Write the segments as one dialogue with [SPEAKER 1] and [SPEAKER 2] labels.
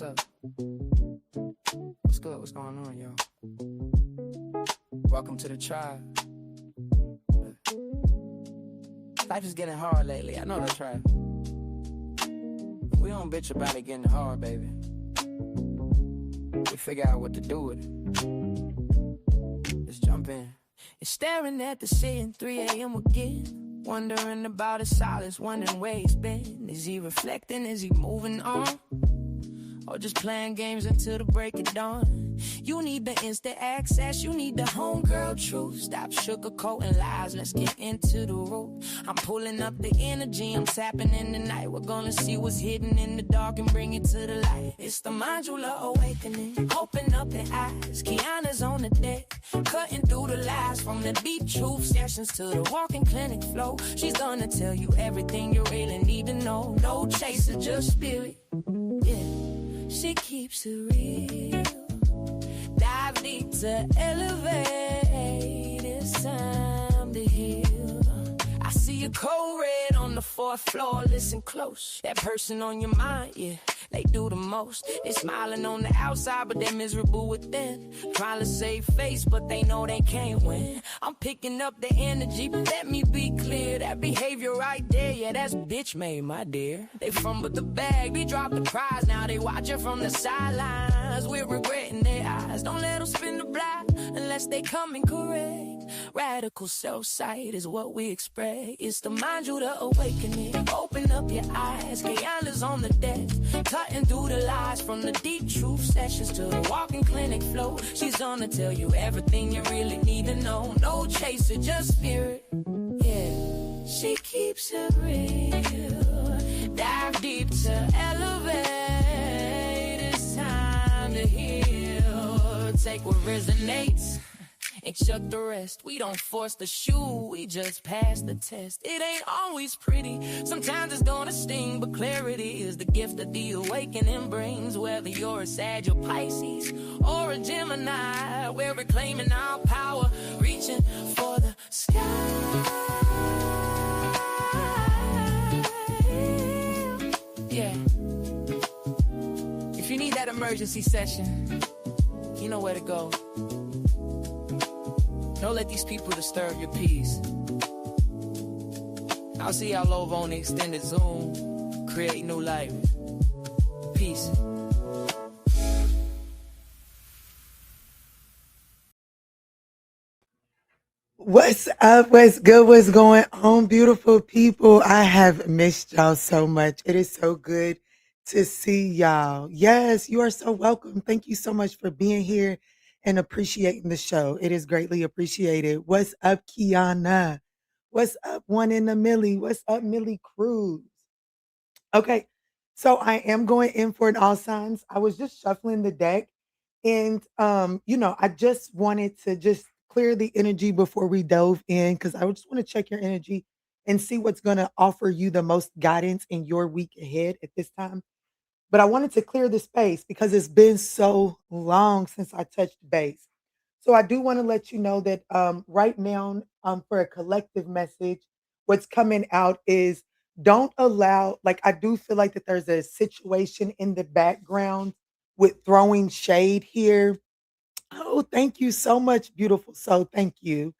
[SPEAKER 1] What's up? What's good? What's going on, yo? Welcome to the tribe. Life is getting hard lately. I know the tribe. We don't bitch about it getting hard, baby. We figure out what to do with it. Let's jump in. You're staring at the ceiling, 3 a.m. again. Wondering about his silence, wondering where he's been. Is he reflecting? Is he moving on? Or just playing games until the break of dawn? You need the instant access, you need the homegirl truth. Stop sugarcoating lies, let's get into the root. I'm pulling up the energy, I'm tapping in the night. We're gonna see what's hidden in the dark and bring it to the light. It's the Manjula awakening, open up the eyes. Kiana's on the deck, cutting through the lies. From the deep truth sessions to the walking clinic flow. She's gonna tell you everything you really need to know. No chaser, just spirit, yeah. She keeps it real. Dive deep to elevate. It's time to heal. I see a cold red on the 4th floor. Listen close. That person on your mind, yeah, they do the most. They smiling on the outside, but they're miserable within. Trying to save face, but they know they can't win. I'm picking up the energy, but let me be clear. That behavior right there, yeah, that's bitch made, my dear. They fumbled the bag, they dropped the prize. Now they watching from the sidelines. We're regretting their eyes. Don't let them spin the block unless they come in correct. Radical self-sight is what we expect. It's the mind you the awakening. Open up your eyes. Kiana's on the deck, cutting through the lies. From the deep truth sessions to the walking clinic flow. She's gonna tell you everything you really need to know. No chaser, just spirit, yeah. She keeps it real. Dive deep to elevate. It's time to heal. Take what resonates and chuck the rest. We don't force the shoe, we just pass the test. It ain't always pretty, sometimes it's gonna sting, but clarity is the gift that the awakening brings. Whether you're a Sag or Pisces or a Gemini, we're reclaiming our power, reaching for the sky. Yeah. If you need that emergency session, you know where to go. Don't let these people disturb your peace. I'll see y'all over on the extended Zoom. Create new life. Peace.
[SPEAKER 2] What's up? What's good? What's going on, beautiful people? I have missed y'all so much. It is so good to see y'all. Yes, you are so welcome. Thank you so much for being here and appreciating the show. It is greatly appreciated. What's up, Kiana? What's up, One in a Millie? What's up, Millie Cruz? Okay, so I am going in for an all signs. I was just shuffling the deck, and I just wanted to just clear the energy before we dove in because I just want to check your energy and see what's going to offer you the most guidance in your week ahead at this time. But I wanted to clear the space because it's been so long since I touched base. So I do want to let you know that right now, for a collective message, what's coming out is don't allow, like, I do feel like that there's a situation in the background with throwing shade here. Oh, thank you so much, beautiful. So thank you.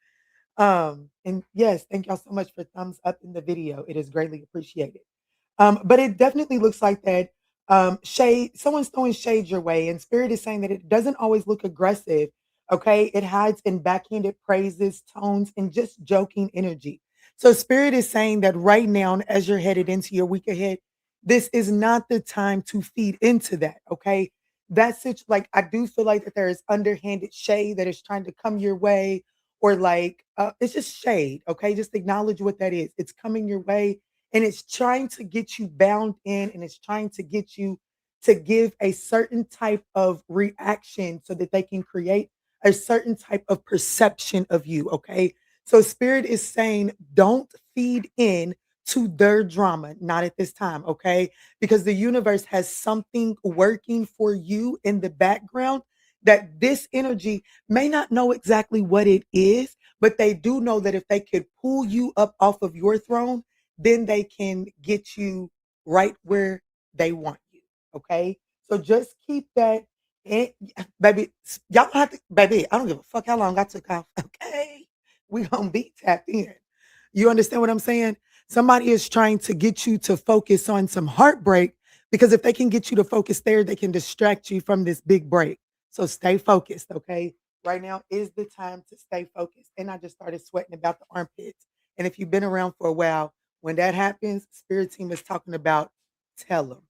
[SPEAKER 2] And yes, thank y'all so much for thumbs up in the video. It is greatly appreciated. But it definitely looks like that shade, someone's throwing shade your way, and Spirit is saying that it doesn't always look aggressive. Okay, it hides in backhanded praises, tones, and just joking energy. So Spirit is saying that right now, as you're headed into your week ahead, this is not the time to feed into that. Okay, that's it. Like, I do feel like that there is underhanded shade that is trying to come your way, or like it's just shade. Okay, just acknowledge what that is. It's coming your way, and it's trying to get you bound in, and it's trying to get you to give a certain type of reaction so that they can create a certain type of perception of you. Okay, so Spirit is saying don't feed in to their drama, not at this time. Okay, because the universe has something working for you in the background that this energy may not know exactly what it is, but they do know that if they could pull you up off of your throne, then they can get you right where they want you. Okay. So just keep that in, baby. Y'all don't have to, baby. I don't give a fuck how long I took off. Okay, we gonna be tapped in. You understand what I'm saying? Somebody is trying to get you to focus on some heartbreak because if they can get you to focus there, they can distract you from this big break. So stay focused, okay? Right now is the time to stay focused. And I just started sweating about the armpits. And if you've been around for a while, when that happens, Spirit Team is talking about tell them.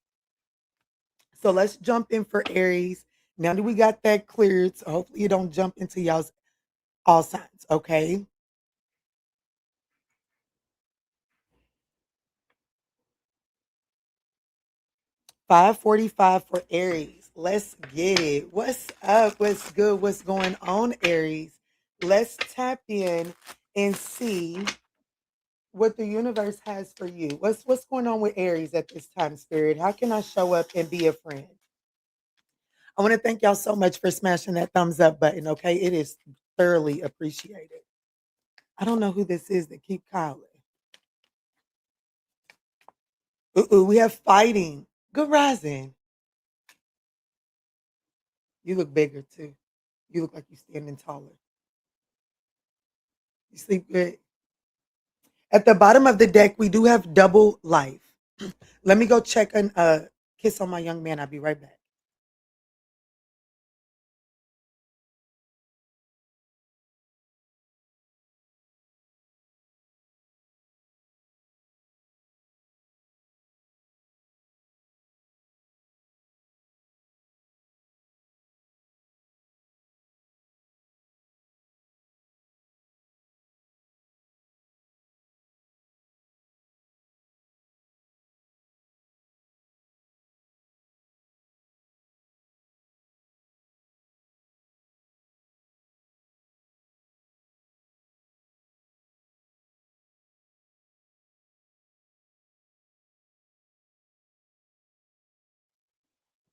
[SPEAKER 2] So let's jump in for Aries. Now that we got that cleared, so hopefully you don't jump into y'all's all signs, okay? 5:45 for Aries. Let's get it. What's up? What's good? What's going on, Aries? Let's tap in and see what the universe has for you. What's going on with Aries at this time, Spirit? How can I show up and be a friend? I want to thank y'all so much for smashing that thumbs up button. Okay, it is thoroughly appreciated. I don't know who this is that keep calling. Ooh, we have fighting. Good rising. You look bigger too. You look like you're standing taller. You sleep good. At the bottom of the deck, we do have double life. Let me go check and kiss on my young man. I'll be right back.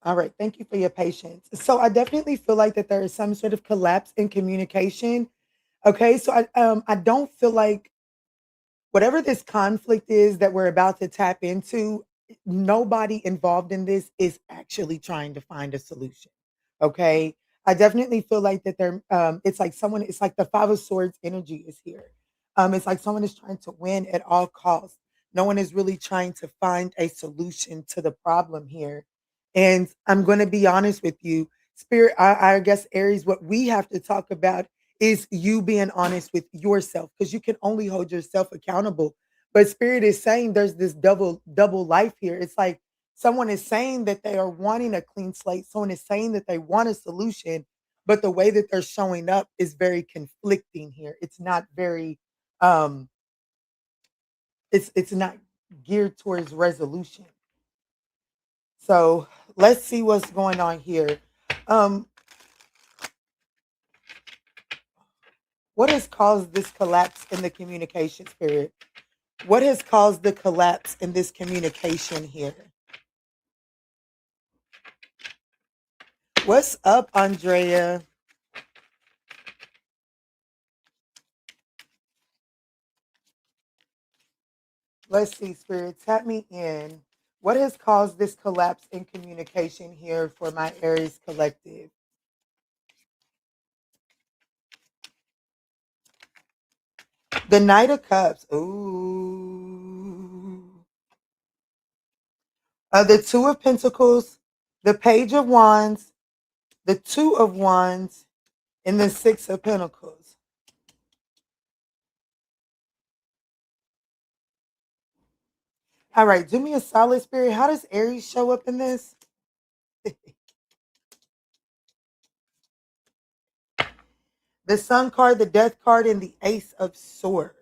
[SPEAKER 2] All right. Thank you for your patience. So I definitely feel like that there is some sort of collapse in communication. Okay. So I don't feel like whatever this conflict is that we're about to tap into, nobody involved in this is actually trying to find a solution. Okay. I definitely feel like that there it's like someone, it's like the Five of Swords energy is here. It's like someone is trying to win at all costs. No one is really trying to find a solution to the problem here. And I'm going to be honest with you, Spirit, I guess Aries, what we have to talk about is you being honest with yourself because you can only hold yourself accountable. But Spirit is saying there's this double life here. It's like someone is saying that they are wanting a clean slate, someone is saying that they want a solution, but the way that they're showing up is very conflicting here. It's not very um it's not geared towards resolution. So let's see what's going on here. Um, what has caused this collapse in the communication, Spirit? What has caused the collapse in this communication here? What's up, Andrea? Let's see, Spirit, tap me in. What has caused this collapse in communication here for my Aries collective? The Knight of Cups. Ooh. The Two of Pentacles, the Page of Wands, the Two of Wands, and the Six of Pentacles. All right, do me a solid, Spirit. How does Aries show up in this? The Sun card, the Death card, and the Ace of Swords.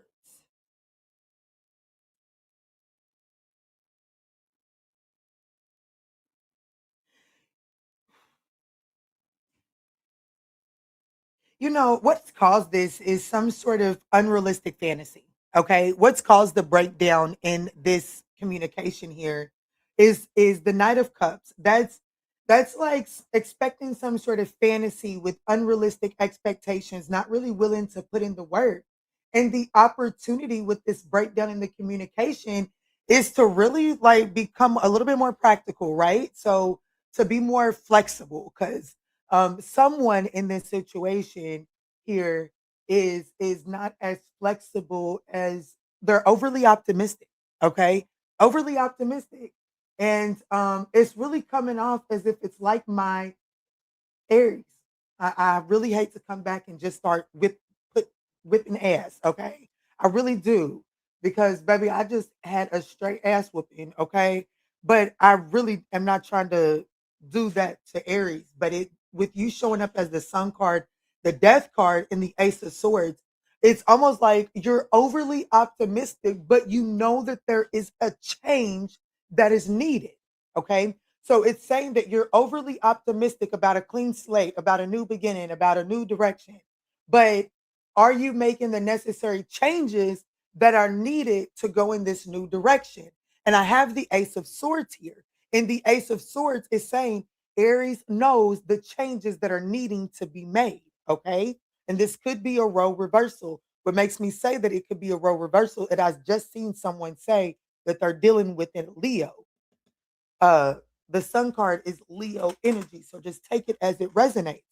[SPEAKER 2] You know, what's caused this is some sort of unrealistic fantasy. Okay. What's caused the breakdown in this communication here is the Knight of Cups. That's like expecting some sort of fantasy with unrealistic expectations, not really willing to put in the work. And the opportunity with this breakdown in the communication is to really like become a little bit more practical, right? So to be more flexible because someone in this situation here is not as flexible as they're overly optimistic. Okay, overly optimistic, and it's really coming off as if it's like my Aries. I really hate to come back and just start put whipping ass. Okay, I really do because baby, I just had a straight ass whooping. Okay, but I really am not trying to do that to Aries. But it with you showing up as the Sun card, the Death card, and the Ace of Swords, it's almost like you're overly optimistic, but you know that there is a change that is needed. Okay, so it's saying that you're overly optimistic about a clean slate, about a new beginning, about a new direction. But are you making the necessary changes that are needed to go in this new direction? And I have the Ace of Swords here. And the Ace of Swords is saying Aries knows the changes that are needing to be made. Okay. And this could be a role reversal. What makes me say that it could be a role reversal, and I've just seen someone say that they're dealing with a Leo. Uh, the sun card is Leo energy, so just take it as it resonates.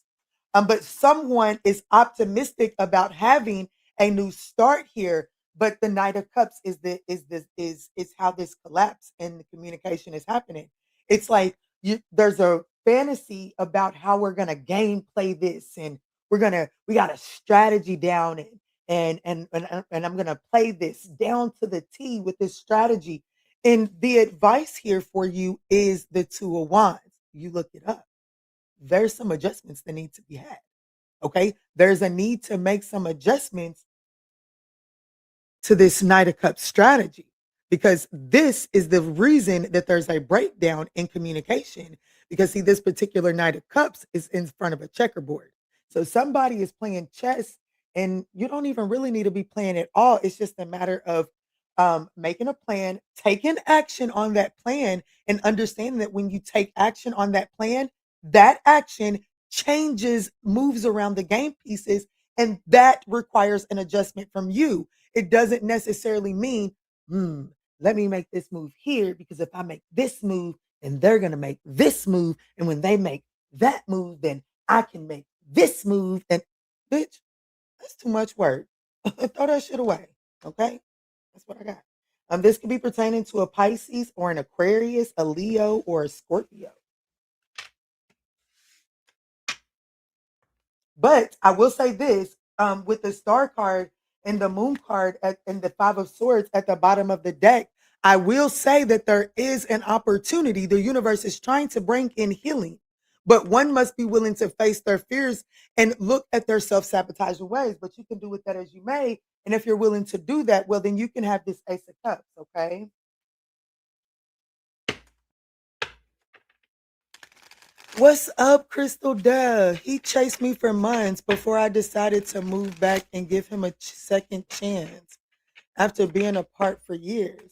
[SPEAKER 2] But someone is optimistic about having a new start here, but the Knight of Cups is how this collapse and the communication is happening. It's like there's a fantasy about how we're gonna gameplay this, and we got a strategy down, and I'm gonna play this down to the T with this strategy. And the advice here for you is the Two of Wands. You look it up. There's some adjustments that need to be had. Okay. There's a need to make some adjustments to this Knight of Cups strategy because this is the reason that there's a breakdown in communication. Because, see, this particular Knight of Cups is in front of a checkerboard. So somebody is playing chess, and you don't even really need to be playing at all. It's just a matter of making a plan, taking action on that plan, and understanding that when you take action on that action changes, moves around the game pieces, and that requires an adjustment from you. It doesn't necessarily mean, hmm, let me make this move here because if I make this move, then they're going to make this move. And when they make that move, then I can make this move. And bitch, that's too much work. Throw that shit away. Okay. That's what I got. This could be pertaining to a Pisces or an Aquarius, a Leo, or a Scorpio. But I will say this, with the star card and the moon card and the five of swords at the bottom of the deck, I will say that there is an opportunity. The universe is trying to bring in healing, but one must be willing to face their fears and look at their self-sabotaging ways. But you can do with that as you may. And if you're willing to do that, well, then you can have this Ace of Cups, okay? What's up, Crystal Dove? He chased me for months before I decided to move back and give him a second chance after being apart for years.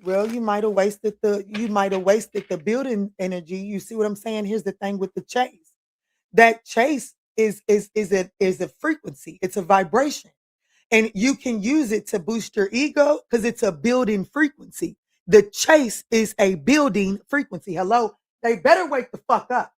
[SPEAKER 2] Well, you might have wasted the building energy. You see what I'm saying? Here's the thing with the chase. That chase is a frequency. It's a vibration. And you can use it to boost your ego because it's a building frequency. The chase is a building frequency. Hello? They better wake the fuck up.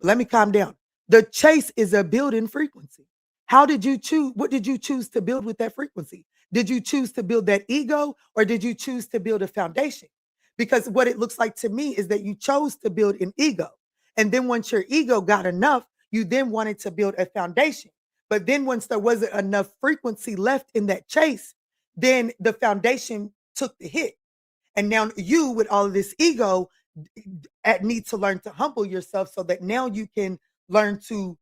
[SPEAKER 2] Let me calm down. The chase is a building frequency. How did you choose? What did you choose to build with that frequency? Did you choose to build that ego or did you choose to build a foundation? Because what it looks like to me is that you chose to build an ego. And then once your ego got enough, you then wanted to build a foundation. But then once there wasn't enough frequency left in that chase, then the foundation took the hit. And now you, with all of this ego, need to learn to humble yourself so that now you can learn to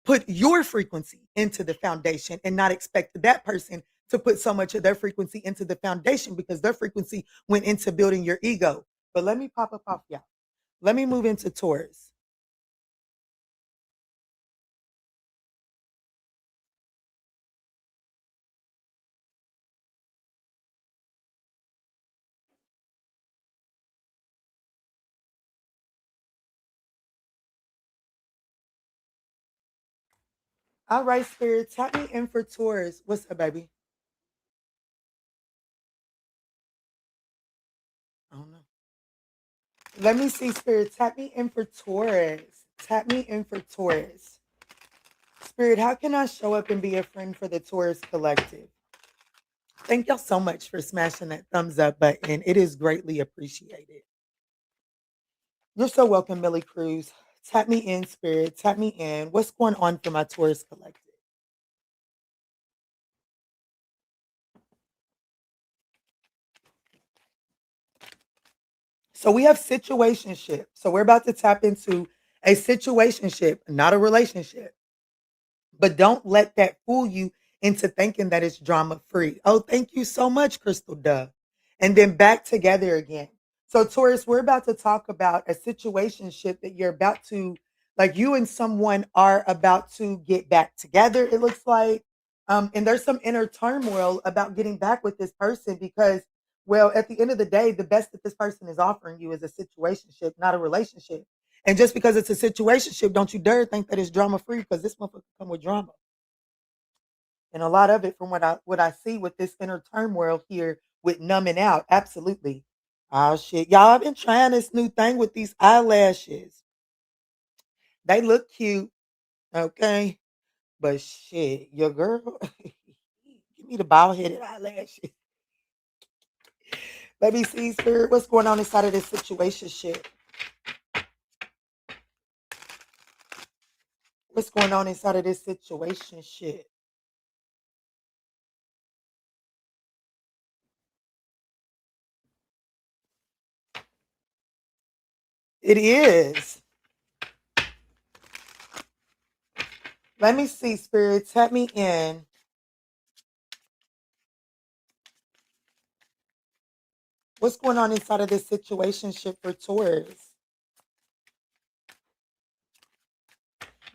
[SPEAKER 2] put your frequency into the foundation and not expect that person to put so much of their frequency into the foundation because their frequency went into building your ego. But let me pop up off y'all. Let me move into Taurus. All right, Spirit, tap me in for Taurus. What's up, baby? I don't know. Let me see, Spirit. Tap me in for Taurus. Tap me in for Taurus. Spirit, how can I show up and be a friend for the Taurus collective? Thank y'all so much for smashing that thumbs up button. It is greatly appreciated. You're so welcome, Millie Cruz. Tap me in, Spirit. Tap me in. What's going on for my Taurus collective? So we have situationship. So we're about to tap into a situationship, not a relationship. But don't let that fool you into thinking that it's drama free. Oh, thank you so much, Crystal Dove. And then back together again. So, Taurus, we're about to talk about a situationship that you're about to, like you and someone are about to get back together, it looks like. And there's some inner turmoil about getting back with this person because, well, at the end of the day, the best that this person is offering you is a situationship, not a relationship. And just because it's a situationship, don't you dare think that it's drama free because this motherfucker come with drama. And a lot of it from what I see with this inner turmoil here with numbing out, absolutely. Oh shit. Y'all, I've been trying this new thing with these eyelashes. They look cute, okay? But shit, your girl, give me the bald headed eyelashes. Let me see, Spirit, what's going on inside of this situation shit? What's going on inside of this situation shit? It is. Let me see, Spirit. Tap me in. What's going on inside of this situationship for Taurus?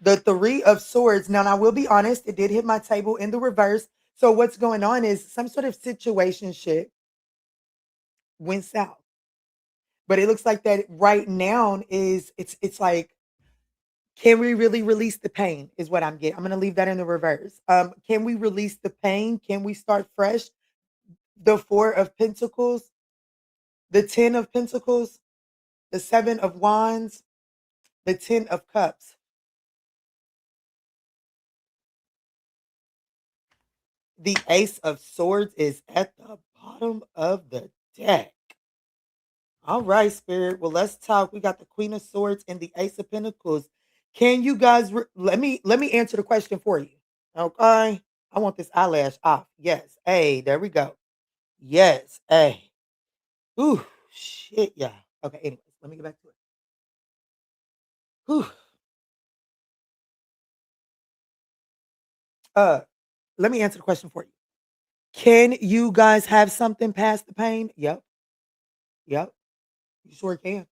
[SPEAKER 2] The Three of Swords. Now, I will be honest, it did hit my table in the reverse. So what's going on is some sort of situationship went south. But it looks like that right now is it's like, can we really release the pain? Is what I'm getting. I'm gonna leave that in the reverse. Can we release the pain? Can we start fresh? The Four of Pentacles, the Ten of Pentacles, the Seven of Wands, the Ten of Cups. The Ace of Swords is at the bottom of the deck. All right, Spirit. Well, let's talk. We got the Queen of Swords and the Ace of Pentacles. Can you guys let me answer the question for you? Okay. I want this eyelash off. Yes. Hey, there we go. Yes. Hey. Ooh, shit, yeah. Okay, anyways, let me get back to it. Whew. Uh, let me answer the question for you. Can you guys have something past the pain? Yep. Yep. You sure can.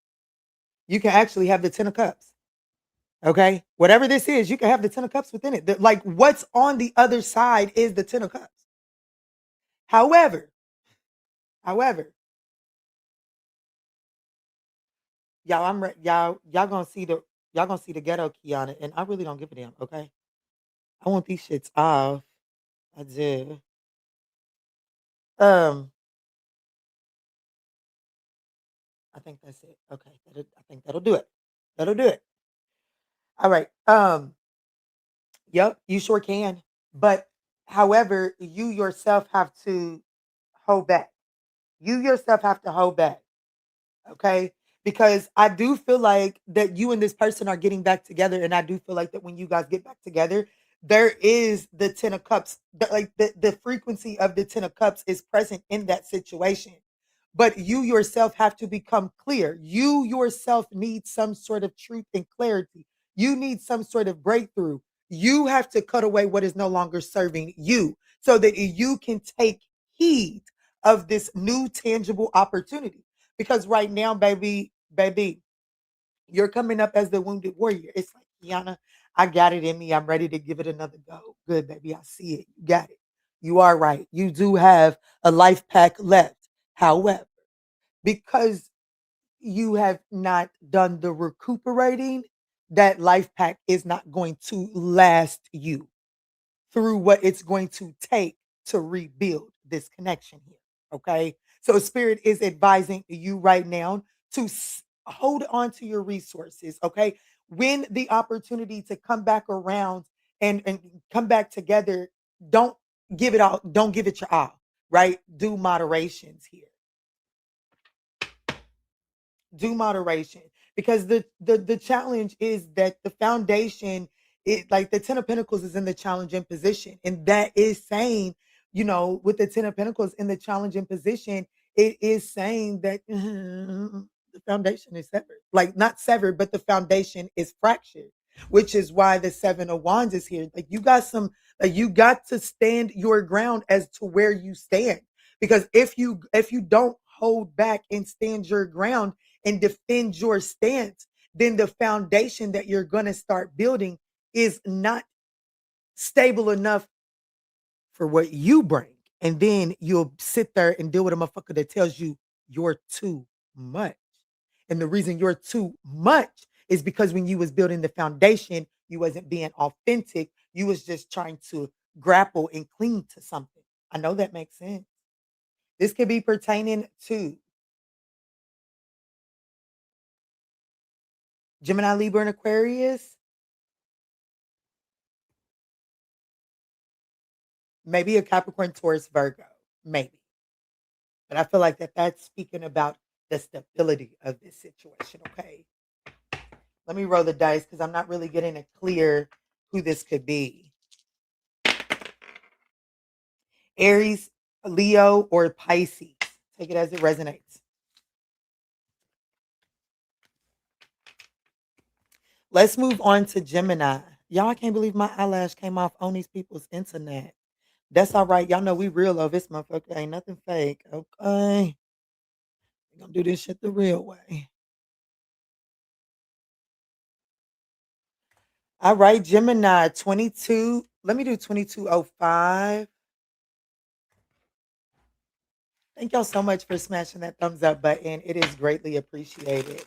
[SPEAKER 2] You can actually have the Ten of Cups. Okay. Whatever this is, you can have the Ten of Cups within it. Like what's on the other side is the Ten of Cups. However, however, y'all, y'all gonna see the ghetto key on it, and I really don't give a damn. Okay. I want these shits off. I do. Um, I think that's it. Okay. I think that'll do it. That'll do it. All right. Yep, you sure can. But however, you yourself have to hold back. You yourself have to hold back. Okay? Because I do feel like that you and this person are getting back together, and I do feel like that when you guys get back together, there is the Ten of Cups, like the frequency of the Ten of Cups is present in that situation. But you yourself have to become clear. You yourself need some sort of truth and clarity. You need some sort of breakthrough. You have to cut away what is no longer serving you so that you can take heed of this new tangible opportunity. Because right now, baby, you're coming up as the wounded warrior. It's like, Kiana, I got it in me. I'm ready to give it another go. Good, baby. I see it. You got it. You are right. You do have a life pack left. However, because you have not done the recuperating, that life pack is not going to last you through what it's going to take to rebuild this connection here. Okay. So, Spirit is advising you right now to hold on to your resources, okay? When the opportunity to come back around and come back together, don't give it all, don't give it your all, right? Do moderations here. Do moderation, because the challenge is that the foundation, it like the 10 of Pentacles is in the challenging position, and that is saying, with the 10 of Pentacles in the challenging position, it is saying that the foundation is severed, like not severed, but the foundation is fractured, which is why the 7 of Wands is here. Like you got to stand your ground as to where you stand, because if you don't hold back and stand your ground and defend your stance, then the foundation that you're going to start building is not stable enough for what you bring. And then you'll sit there and deal with a motherfucker that tells you you're too much. And the reason you're too much is because when you was building the foundation, you wasn't being authentic. You was just trying to grapple and cling to something. I know that makes sense. This could be pertaining to Gemini, Libra, and Aquarius. Maybe a Capricorn, Taurus, Virgo. Maybe. But I feel like that's speaking about the stability of this situation, okay? Let me roll the dice because I'm not really getting it clear who this could be. Aries, Leo, or Pisces. Take it as it resonates. Let's move on to Gemini. Y'all, I can't believe my eyelash came off on these people's internet. That's all right. Y'all know we real over this motherfucker. Ain't nothing fake. Okay. We're gonna do this shit the real way. All right, Gemini 22. Let me do 2205. Thank y'all so much for smashing that thumbs up button. It is greatly appreciated.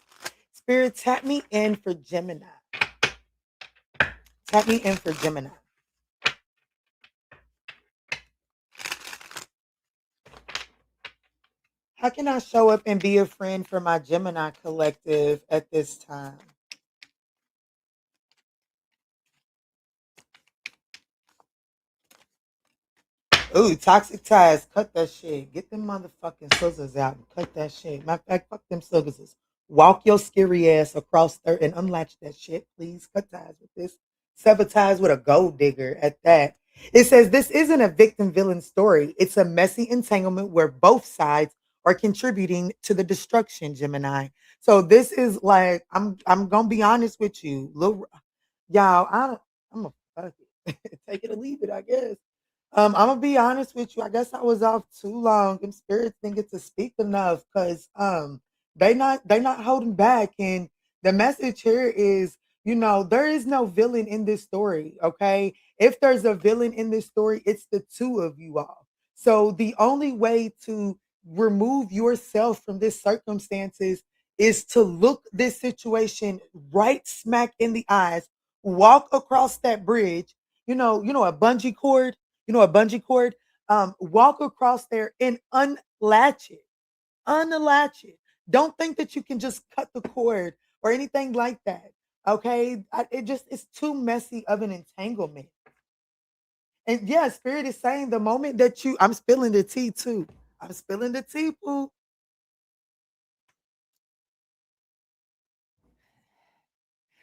[SPEAKER 2] Spirit, tap me in for Gemini. Tap me in for Gemini. How can I show up and be a friend for my Gemini collective at this time? Ooh, toxic ties. Cut that shit. Get them motherfucking scissors out and cut that shit. Matter of fact, fuck them scissors. Walk your scary ass across there and unlatch that shit, please. Cut ties with this. Sever ties with a gold digger at that. It says this isn't a victim villain story. It's a messy entanglement where both sides are contributing to the destruction, Gemini. So this is like I'm gonna be honest with you. Little y'all, I'm a fuck it. Take it or leave it, I guess. I'm gonna be honest with you. I guess I was off too long. Them spirits didn't get to speak enough because they not holding back. And the message here is, there is no villain in this story. Okay, if there's a villain in this story, it's the two of you all. So the only way to remove yourself from this circumstances is to look this situation right smack in the eyes, walk across that bridge. A bungee cord, a bungee cord, walk across there and unlatch it. Unlatch it. Don't think that you can just cut the cord or anything like that. Okay. It's too messy of an entanglement. And yeah, Spirit is saying the moment that I'm spilling the tea too. I'm spilling the tea, poo.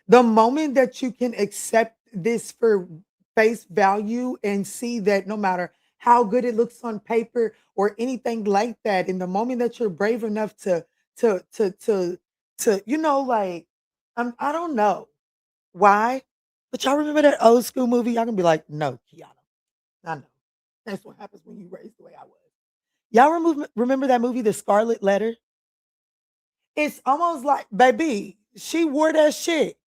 [SPEAKER 2] The moment that you can accept this for face value and see that no matter how good it looks on paper or anything like that, in the moment that you're brave enough to like, I don't know why, but y'all remember that old school movie? Y'all gonna be like, no, Kiana, I know. That's what happens when you raise the way I was. Y'all remember that movie, The Scarlet Letter? It's almost like, baby, she wore that shit.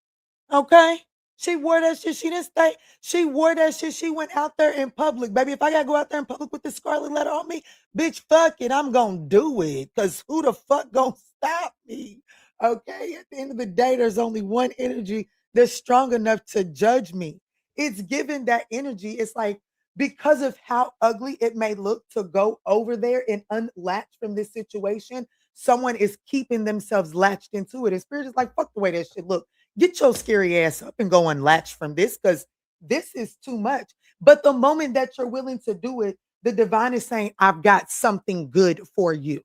[SPEAKER 2] Okay? She wore that shit. She didn't stay. She wore that shit. She went out there in public. Baby, if I gotta go out there in public with the scarlet letter on me, bitch, fuck it. I'm gonna do it. Cause who the fuck gonna stop me? Okay. At the end of the day, there's only one energy that's strong enough to judge me. It's given that energy. It's like because of how ugly it may look to go over there and unlatch from this situation someone is keeping themselves latched into it. And Spirit is like, fuck the way that shit look. Get your scary ass up and go unlatch from this because this is too much. But the moment that you're willing to do it, the divine is saying, I've got something good for you.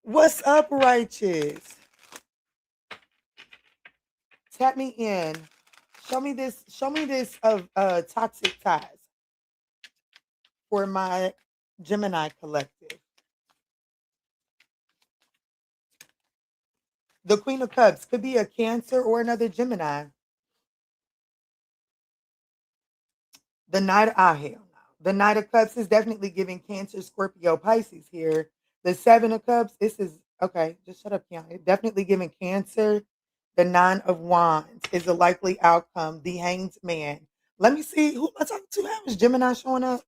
[SPEAKER 2] What's up, righteous? Tap me in. Show me this of toxic ties for my Gemini collective. The Queen of Cups could be a Cancer or another Gemini. The Knight, hell no. The Knight of Cups is definitely giving Cancer, Scorpio, Pisces here. The Seven of Cups, this is, okay, just shut up, Kiana. Definitely giving Cancer. The Nine of Wands is a likely outcome. The Hanged Man. Let me see, who am I talking to? How is Gemini showing up?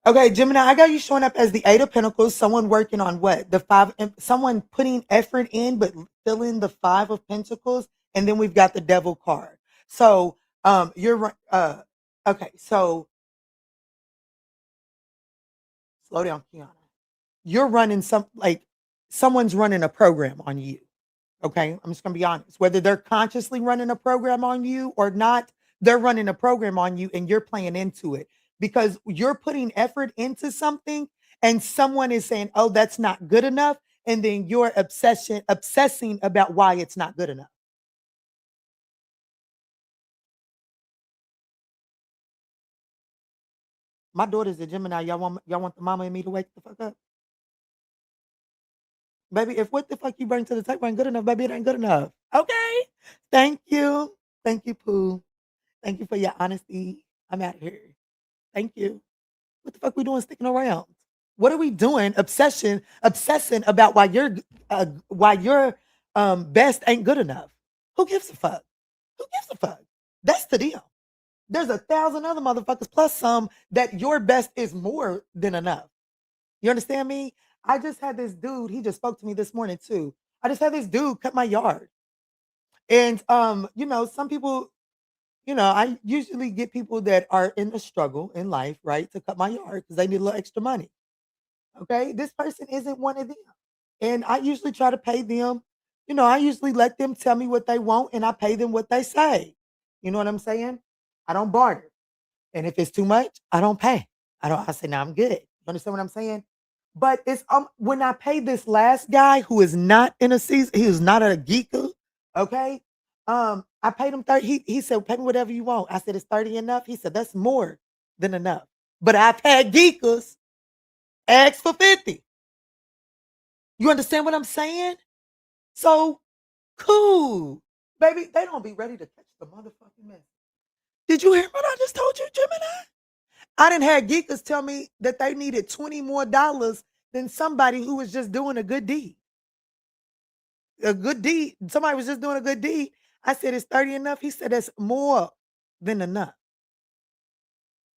[SPEAKER 2] Okay, Gemini, I got you showing up as the Eight of Pentacles. Someone working on what? The five, someone putting effort in, but filling the Five of Pentacles. And then we've got the Devil card. So, you're okay. So, slow down, Kiana. You're running someone's running a program on you. Okay, I'm just gonna be honest. Whether they're consciously running a program on you or not, they're running a program on you and you're playing into it because you're putting effort into something and someone is saying, oh, that's not good enough. And then you're obsessing about why it's not good enough. My daughter's a Gemini. Y'all want the mama and me to wake the fuck up? Baby, if what the fuck you bring to the table ain't good enough, baby, it ain't good enough. Okay. Thank you. Thank you, Pooh. Thank you for your honesty. I'm out of here. Thank you. What the fuck we doing sticking around? What are we doing? Obsessing about why your best ain't good enough. Who gives a fuck? Who gives a fuck? That's the deal. There's 1,000 other motherfuckers plus some that your best is more than enough. You understand me? I just had this dude, he just spoke to me this morning too. I just had this dude cut my yard. And some people, I usually get people that are in a struggle in life, right, to cut my yard because they need a little extra money. Okay. This person isn't one of them. And I usually try to pay them, I usually let them tell me what they want and I pay them what they say. You know what I'm saying? I don't barter. And if it's too much, I don't pay. I say, no, I'm good. You understand what I'm saying? But it's when I pay this last guy who is not in a season, he is not a geeker, okay? I paid him 30. He said, pay me whatever you want. I said, it's 30 enough? He said, that's more than enough. But I've had geekers ask for 50. You understand what I'm saying? So cool. Baby, they don't be ready to catch the motherfucking mess. Did you hear what I just told you, Gemini? I didn't have geekers tell me that they needed $20 more than somebody who was just doing a good deed. A good deed. Somebody was just doing a good deed. I said, it's 30 enough? He said, that's more than enough.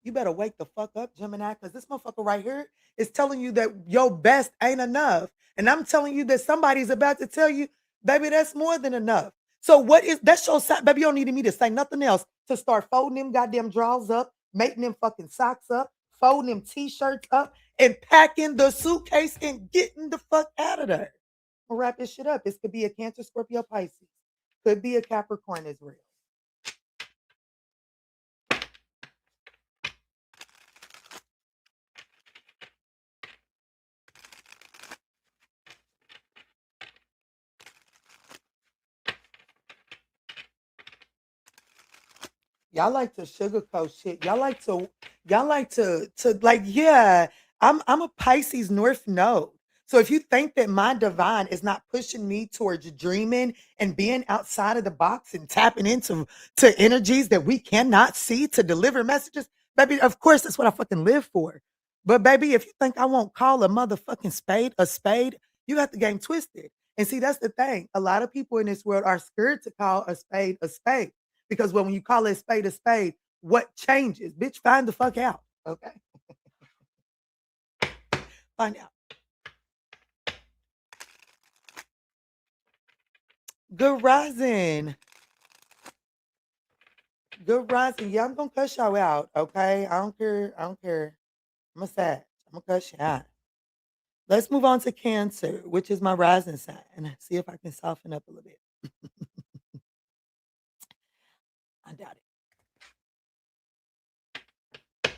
[SPEAKER 2] You better wake the fuck up, Gemini, because this motherfucker right here is telling you that your best ain't enough. And I'm telling you that somebody's about to tell you, baby, that's more than enough. So what is that's your sign, baby? You don't need me to say nothing else to start folding them goddamn drawers up, making them fucking socks up, folding them t-shirts up, and packing the suitcase and getting the fuck out of there. We'll wrap this shit up. This could be a Cancer, Scorpio, Pisces. Could be a Capricorn as well. Y'all like to sugarcoat shit. Y'all like to like, yeah, I'm a Pisces North Node. So if you think that my divine is not pushing me towards dreaming and being outside of the box and tapping into energies that we cannot see to deliver messages, baby, of course that's what I fucking live for. But baby, if you think I won't call a motherfucking spade, you got the game twisted. And see, that's the thing. A lot of people in this world are scared to call a spade a spade. Because when you call a spade, what changes? Bitch, find the fuck out. Okay. Find out. Good rising. Good rising. Yeah, I'm gonna cuss y'all out, okay? I don't care. I don't care. I'm a Sag. I'm gonna cuss you out. Let's move on to Cancer, which is my rising sign, and see if I can soften up a little bit. I doubt it.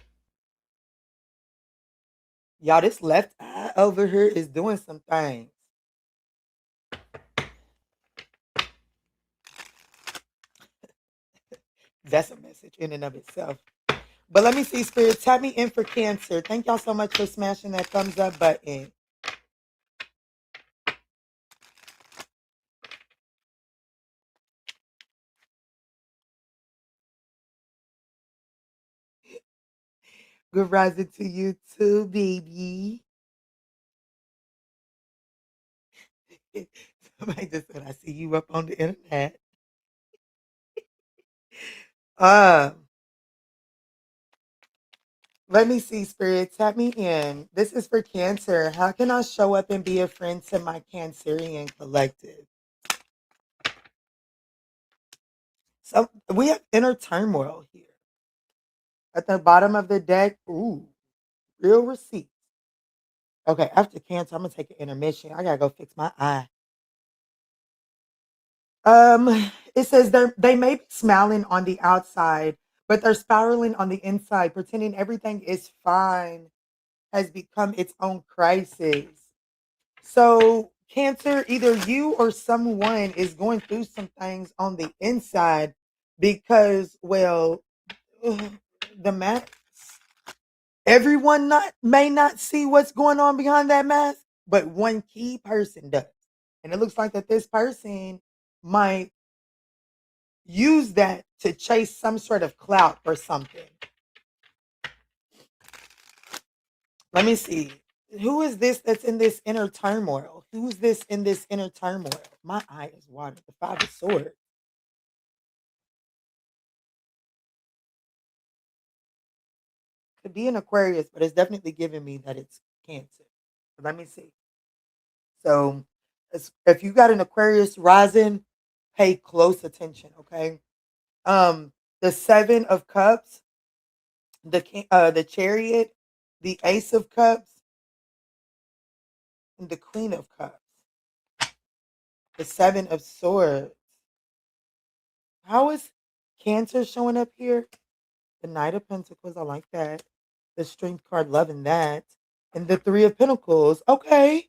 [SPEAKER 2] Y'all, this left eye over here is doing some things. That's a message in and of itself. But let me see, Spirit. Tap me in for Cancer. Thank y'all so much for smashing that thumbs up button. Good rising to you too, baby. Somebody just said, I see you up on the internet. Uh, Let me see, Spirit. Tap me in. This is for Cancer. How can I show up and be a friend to my Cancerian collective? So we have inner turmoil here. At the bottom of the deck, ooh, real receipts. Okay, after Cancer, I'm gonna take an intermission. I gotta go fix my eye. It says they may be smiling on the outside, but they're spiraling on the inside, pretending everything is fine, has become its own crisis. So, Cancer, either you or someone is going through some things on the inside because, well, the mask. Everyone not may not see what's going on behind that mask, but one key person does. And it looks like that this person might use that to chase some sort of clout or something. Let me see. Who is this that's in this inner turmoil? Who's this in this inner turmoil? My eye is watered. The Five of Swords. Could be an Aquarius, but it's definitely giving me that it's Cancer. Let me see. So, if you got an Aquarius rising, pay close attention, okay? The Seven of Cups, the Chariot, the Ace of Cups, and the Queen of Cups. The Seven of Swords. How is Cancer showing up here? The Knight of Pentacles, I like that. The Strength card, loving that. And the Three of Pentacles. Okay.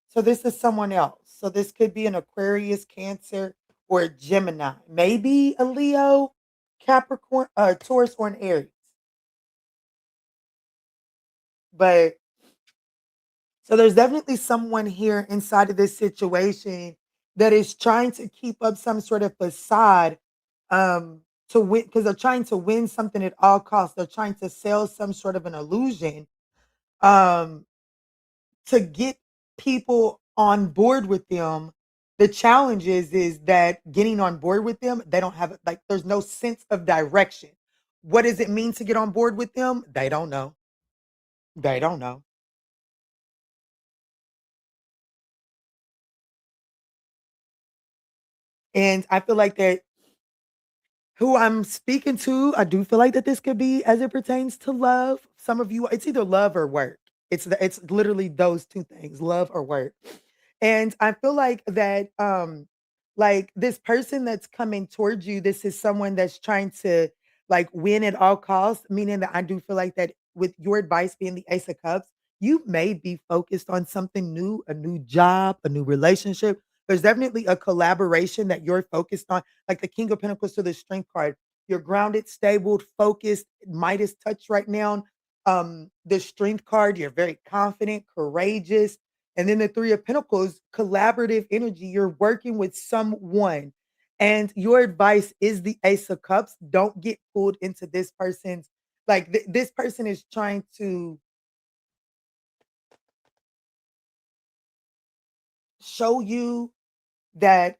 [SPEAKER 2] So this is someone else. So this could be an Aquarius, Cancer, or a Gemini. Maybe a Leo, Capricorn, Taurus, or an Aries. But so there's definitely someone here inside of this situation that is trying to keep up some sort of facade to win because they're trying to win something at all costs. They're trying to sell some sort of an illusion um to get people on board with them. The challenge is that getting on board with them, they don't have like there's no sense of direction. What does it mean to get on board with them? They don't know. They don't know. And I feel like that who I'm speaking to, I do feel like that this could be as it pertains to love. Some of you, it's either love or work. It's literally those two things, love or work. And I feel like this person that's coming towards you, this is someone that's trying to like win at all costs, meaning that I do feel like that with your advice being the Ace of Cups, you may be focused on something new, a new job, a new relationship. There's definitely a collaboration that you're focused on, like the King of Pentacles to the Strength card. You're grounded, stable, focused, Midas touch right now. The Strength card, you're very confident, courageous, and then the Three of Pentacles, collaborative energy. You're working with someone. And your advice is the Ace of Cups. Don't get pulled into this person's, like, this person is trying to show you that,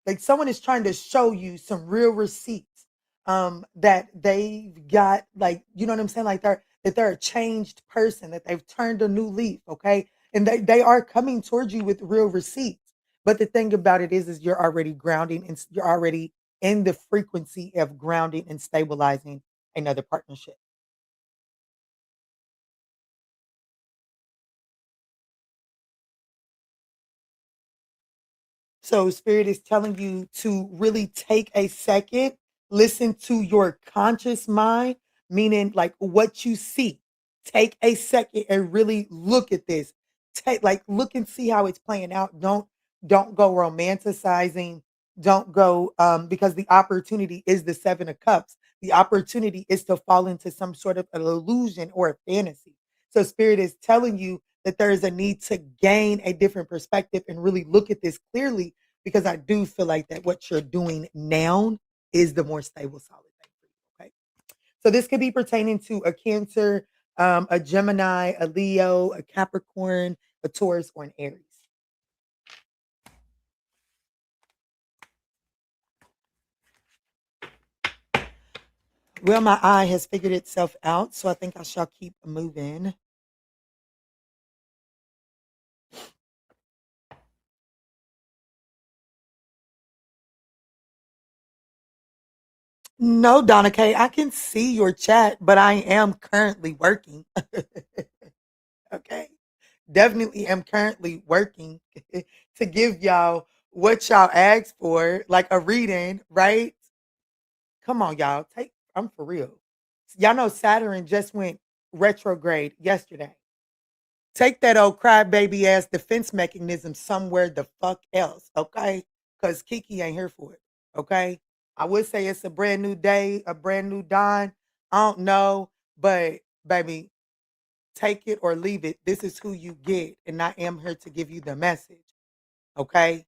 [SPEAKER 2] like, someone is trying to show you some real receipts that they've got, like, you know what I'm saying? Like, they're a changed person, that they've turned a new leaf, okay? And they are coming towards you with real receipts. But the thing about it is you're already grounding and you're already in the frequency of grounding and stabilizing another partnership. So spirit is telling you to really take a second, listen to your conscious mind, meaning like what you see. Take a second and really look at this. Take like look and see how it's playing out. Don't go romanticizing. Don't go because the opportunity is the 7 of cups. The opportunity is to fall into some sort of an illusion or a fantasy. So spirit is telling you that there is a need to gain a different perspective and really look at this clearly because I do feel like that what you're doing now is the more stable, solid thing for you. Okay. So this could be pertaining to a Cancer, a Gemini, a Leo, a Capricorn, a Taurus, or an Aries. Well, my eye has figured itself out, so I think I shall keep moving. No, Donna K, I can see your chat, but I am currently working. Okay. Definitely am currently working to give y'all what y'all asked for, like a reading, right? Come on, y'all. I'm for real. Y'all know Saturn just went retrograde yesterday. Take that old crybaby ass defense mechanism somewhere the fuck else, okay? Because Kiki ain't here for it, okay? I would say it's a brand new day, a brand new dawn. I don't know, but baby, take it or leave it. This is who you get, and I am here to give you the message, okay?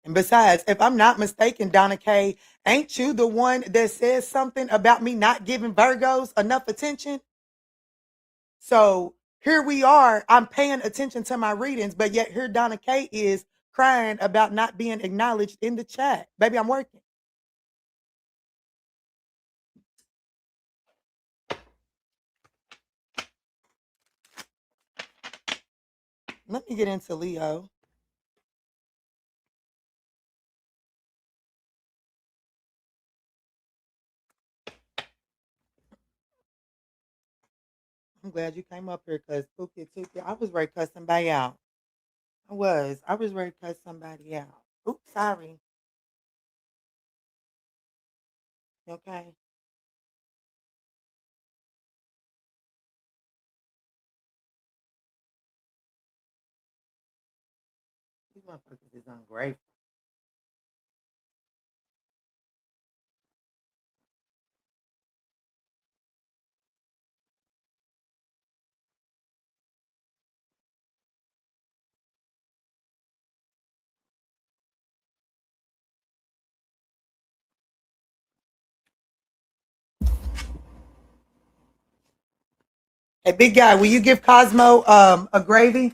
[SPEAKER 2] And besides, if I'm not mistaken, Donna K, ain't you the one that says something about me not giving Virgos enough attention? So here we are. I'm paying attention to my readings, but yet here Donna K is crying about not being acknowledged in the chat. Baby, I'm working. Let me get into Leo. I'm glad you came up here because I was ready to cuss somebody out. I was. I was ready to cuss somebody out. Oops, sorry. Okay. These motherfuckers is ungrateful. Hey, big guy, will you give Cosmo a gravy?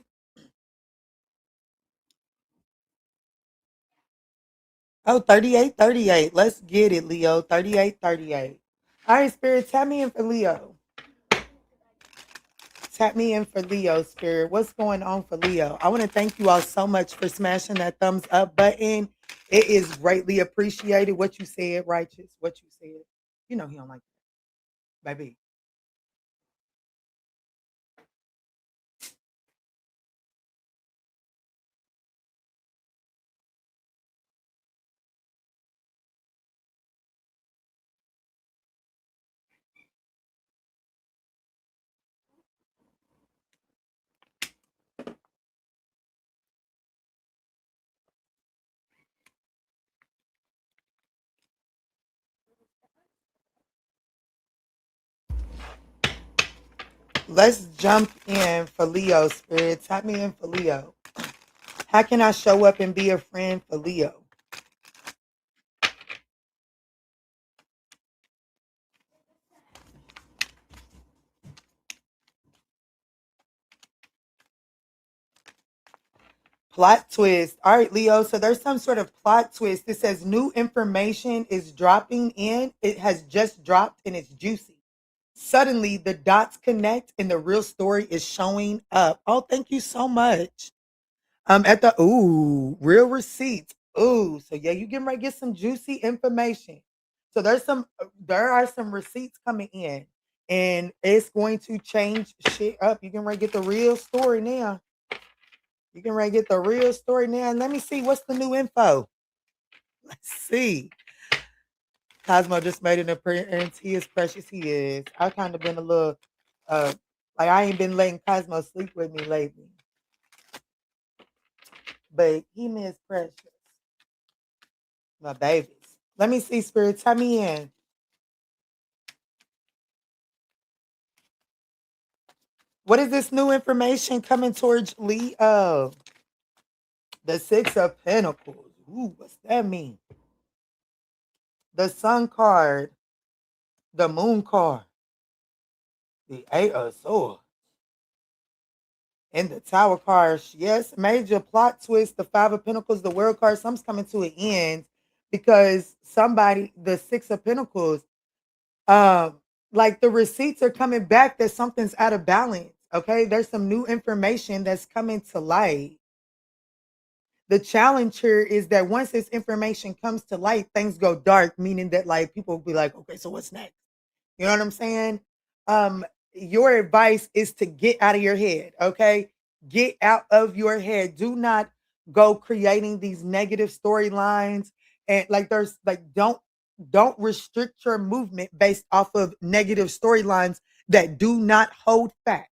[SPEAKER 2] Oh, 38, 38. Let's get it, Leo. 38, 38. All right, Spirit, tap me in for Leo. Tap me in for Leo, Spirit. What's going on for Leo? I want to thank you all so much for smashing that thumbs up button. It is greatly appreciated. What you said, righteous. What you said. You know he don't like that, baby. Let's jump in for Leo, Spirit. Tap me in for Leo. How can I show up and be a friend for Leo? Plot twist. All right, Leo. So there's some sort of plot twist. It says new information is dropping in. It has just dropped and it's juicy. Suddenly the dots connect and the real story is showing up. Oh, thank you so much. At the real receipts. Ooh, so yeah, you getting ready to get some juicy information. So there are some receipts coming in, and it's going to change shit up. You can ready to get the real story now. You can ready to get the real story now. And let me see what's the new info. Let's see. Cosmo just made an appearance. He is precious. He is. I've kind of been a little like I ain't been letting Cosmo sleep with me lately. But he is precious. My babies. Let me see, Spirit. Tell me in. What is this new information coming towards Leo? The Six of Pentacles. Ooh, what's that mean? The Sun card. The Moon card. The Eight of Swords. And the Tower card. Yes, major plot twist. The Five of Pentacles. The World card. Something's coming to an end because somebody, the Six of Pentacles, like the receipts are coming back that something's out of balance. Okay, there's some new information that's coming to light. The challenge here is that once this information comes to light, things go dark, meaning that like people will be like, okay, so what's next? You know what I'm saying? Your advice is to get out of your head, okay? Get out of your head. Do not go creating these negative storylines and like there's like don't restrict your movement based off of negative storylines that do not hold fact.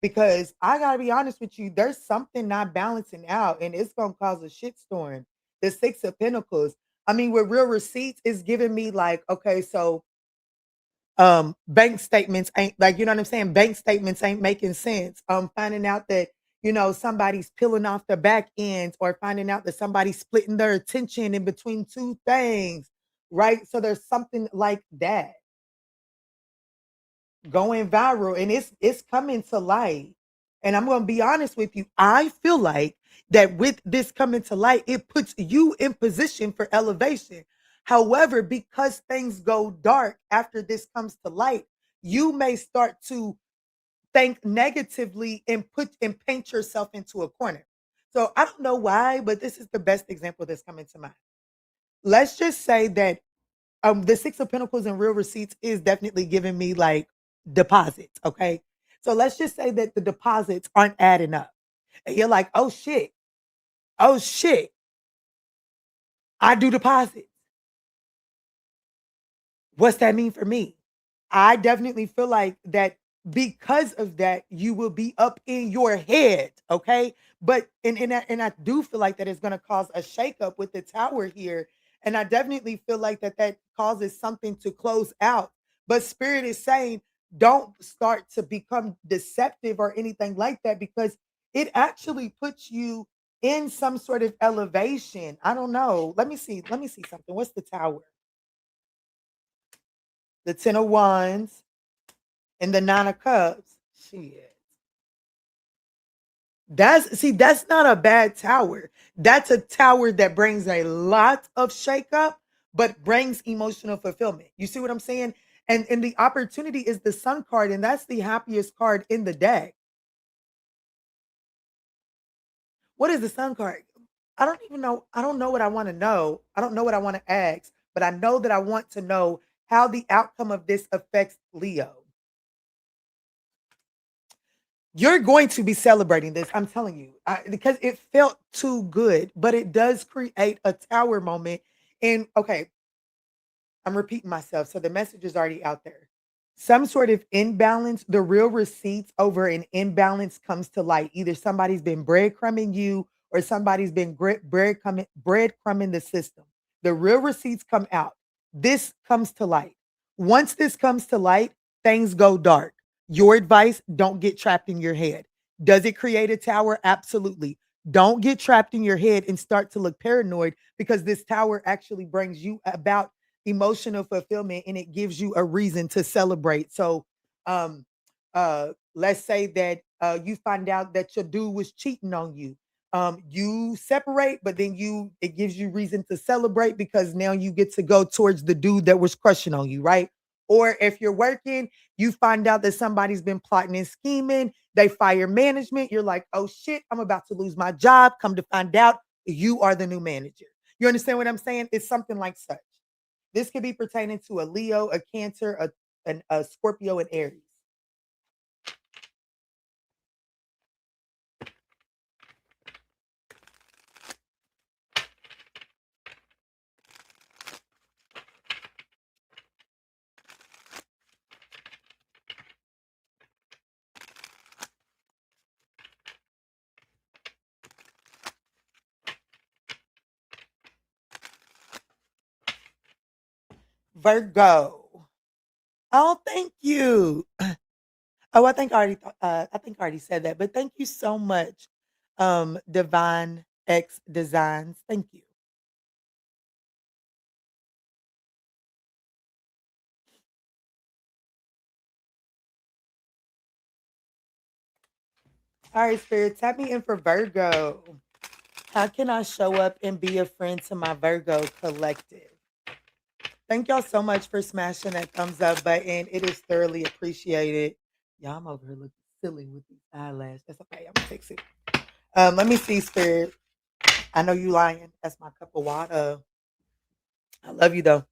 [SPEAKER 2] Because I gotta be honest with you, there's something not balancing out, and it's gonna cause a shitstorm. The Six of Pentacles. I mean, with real receipts, is giving me like, okay, so bank statements ain't like, you know what I'm saying? Bank statements ain't making sense. Finding out that, somebody's peeling off the back ends, or finding out that somebody's splitting their attention in between two things, right? So there's something like that going viral, and it's coming to light. And I'm going to be honest with you, I feel like that with this coming to light, it puts you in position for elevation. However, because things go dark after this comes to light, you may start to think negatively and paint yourself into a corner. So I don't know why, but this is the best example that's coming to mind. Let's just say that the Six of Pentacles and real receipts is definitely giving me like deposits. Okay. So let's just say that the deposits aren't adding up. And you're like, oh shit, I do deposits. What's that mean for me? I definitely feel like that because of that, you will be up in your head. Okay. But and I do feel like that is going to cause a shakeup with the tower here. And I definitely feel like that causes something to close out. But Spirit is saying, don't start to become deceptive or anything like that, because it actually puts you in some sort of elevation. I don't know. Let me see. Let me see something. What's the tower? The Ten of Wands and the Nine of Cups. Shit. That's not a bad tower. That's a tower that brings a lot of shakeup, but brings emotional fulfillment. You see what I'm saying? And the opportunity is the Sun card, and that's the happiest card in the deck. What is the Sun card? I don't even know. I don't know what I want to know. I don't know what I want to ask, but I know that I want to know how the outcome of this affects Leo. You're going to be celebrating this. I'm telling you, because it felt too good, but it does create a tower moment. And okay, I'm repeating myself. So the message is already out there. Some sort of imbalance, the real receipts over an imbalance comes to light. Either somebody's been breadcrumbing you or somebody's been breadcrumbing the system. The real receipts come out. This comes to light. Once this comes to light, things go dark. Your advice, don't get trapped in your head. Does it create a tower? Absolutely. Don't get trapped in your head and start to look paranoid, because this tower actually brings you about emotional fulfillment, and it gives you a reason to celebrate. So let's say that you find out that your dude was cheating on you. You separate, but then it gives you reason to celebrate because now you get to go towards the dude that was crushing on you, right? Or if you're working, you find out that somebody's been plotting and scheming, they fire management. You're like, oh shit, I'm about to lose my job. Come to find out, you are the new manager. You understand what I'm saying? It's something like such. This could be pertaining to a Leo, a Cancer, a Scorpio, and Aries. Virgo. Oh, thank you. Oh, I think I already said that, but thank you so much, Divine X Designs. Thank you. All right, Spirit, tap me in for Virgo. How can I show up and be a friend to my Virgo collective? Thank y'all so much for smashing that thumbs up button. It is thoroughly appreciated. Y'all, I'm over here looking silly with these eyelashes. That's okay. I'm gonna fix it. Let me see, Spirit. I know you lying. That's my cup of water. I love you though.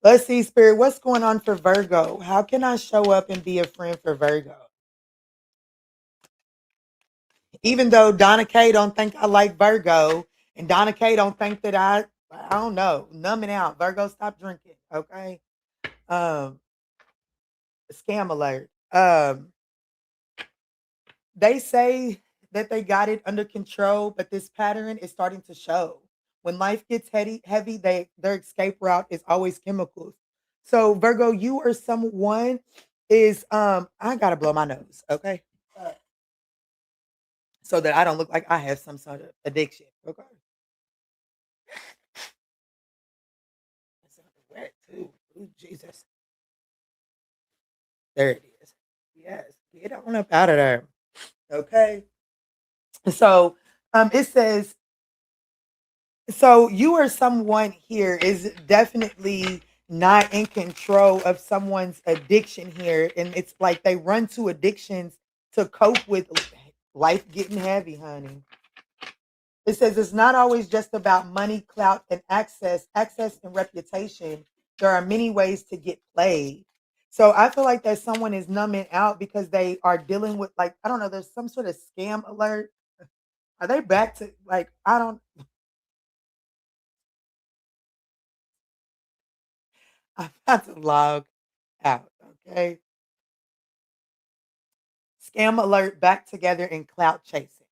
[SPEAKER 2] Let's see, Spirit. What's going on for Virgo? How can I show up and be a friend for Virgo? Even though Donna K don't think I like Virgo, and Donna K don't think that I don't know, numbing out. Virgo, stop drinking. Okay. Um, Scam alert. They say that they got it under control, but this pattern is starting to show. When life gets heavy, their escape route is always chemicals. So Virgo, you or someone is I gotta blow my nose, okay? So that I don't look like I have some sort of addiction. Okay. It's wet too. Ooh, Jesus. There it is. Yes. Get on up out of there. Okay. So it says so you or someone here is definitely not in control of someone's addiction here. And it's like they run to addictions to cope with life getting heavy, honey. It says it's not always just about money, clout, and access and reputation. There are many ways to get played. So I feel like that someone is numbing out because they are dealing with like, I don't know, there's some sort of scam alert. Are they back to like, I don't, I'm about to log out. Okay. Scam alert back together in clout chasing.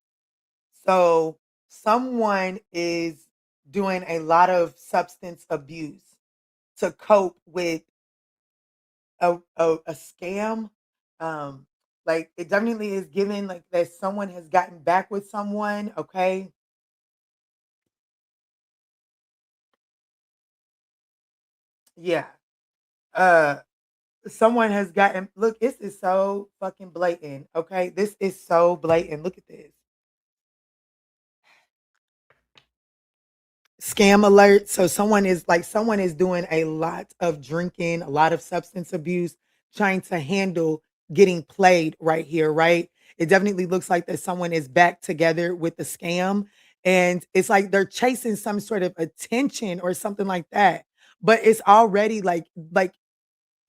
[SPEAKER 2] So someone is doing a lot of substance abuse to cope with a scam. Um, like it definitely is given like that someone has gotten back with someone. Okay. Yeah. Uh someone has gotten look, this is so fucking blatant. Okay. This is so blatant. Look at this. Scam alert. So someone is doing a lot of drinking, a lot of substance abuse, trying to handle getting played right here, right? It definitely looks like that someone is back together with the scam and it's like they're chasing some sort of attention or something like that. But it's already like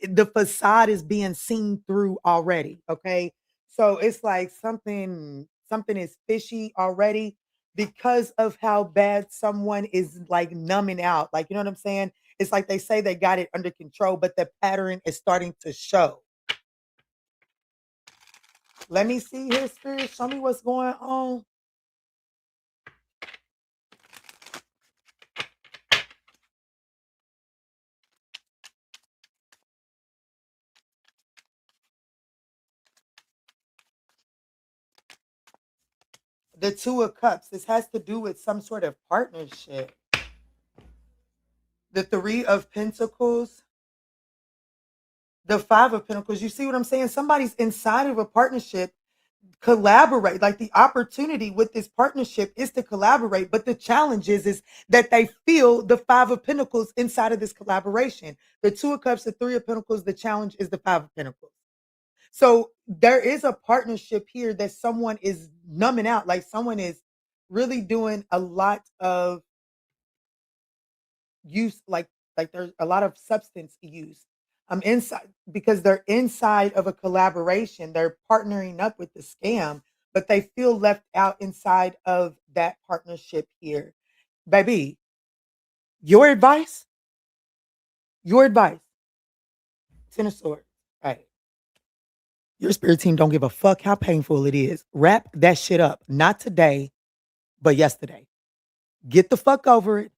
[SPEAKER 2] the facade is being seen through already. Okay. So it's like something is fishy already because of how bad someone is like numbing out. Like, you know what I'm saying? It's like they say they got it under control, but the pattern is starting to show. Let me see here, Spirit. Show me what's going on. The Two of Cups. This has to do with some sort of partnership. The Three of Pentacles. The Five of Pentacles. You see what I'm saying? Somebody's inside of a partnership. collaborate. Like the opportunity with this partnership is to collaborate, but the challenge is that they feel the Five of Pentacles inside of this collaboration. The Two of Cups, the Three of Pentacles, the challenge is the Five of Pentacles. So there is a partnership here that someone is numbing out, like someone is really doing a lot of use, like there's a lot of substance use. Inside because they're inside of a collaboration, they're partnering up with the scam, but they feel left out inside of that partnership here. Baby, your advice, your advice, Ten of Swords. Right. Your spirit team don't give a fuck how painful it is. Wrap that shit up. Not today, but yesterday. Get the fuck over it.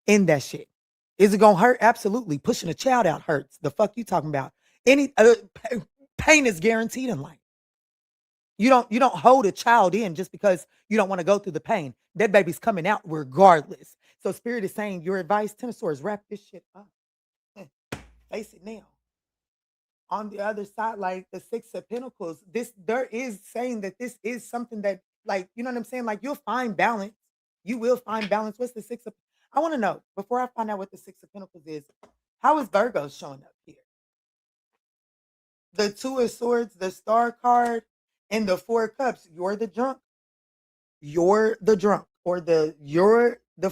[SPEAKER 2] End that shit. Is it gonna hurt? Absolutely. Pushing a child out hurts. The fuck you talking about? Any pain is guaranteed in life. You don't hold a child in just because you don't want to go through the pain. That baby's coming out regardless. So spirit is saying your advice, Ten of Swords, wrap this shit up. Face it now. On the other side, like the Six of Pentacles, this there is saying that this is something that, like, you know what I'm saying? Like you'll find balance. You will find balance. What's the Six of I want to know before I find out what the Six of Pentacles is, how is Virgo showing up here? The Two of Swords, the Star card, and the Four of Cups. You're the drunk. You're the drunk, or the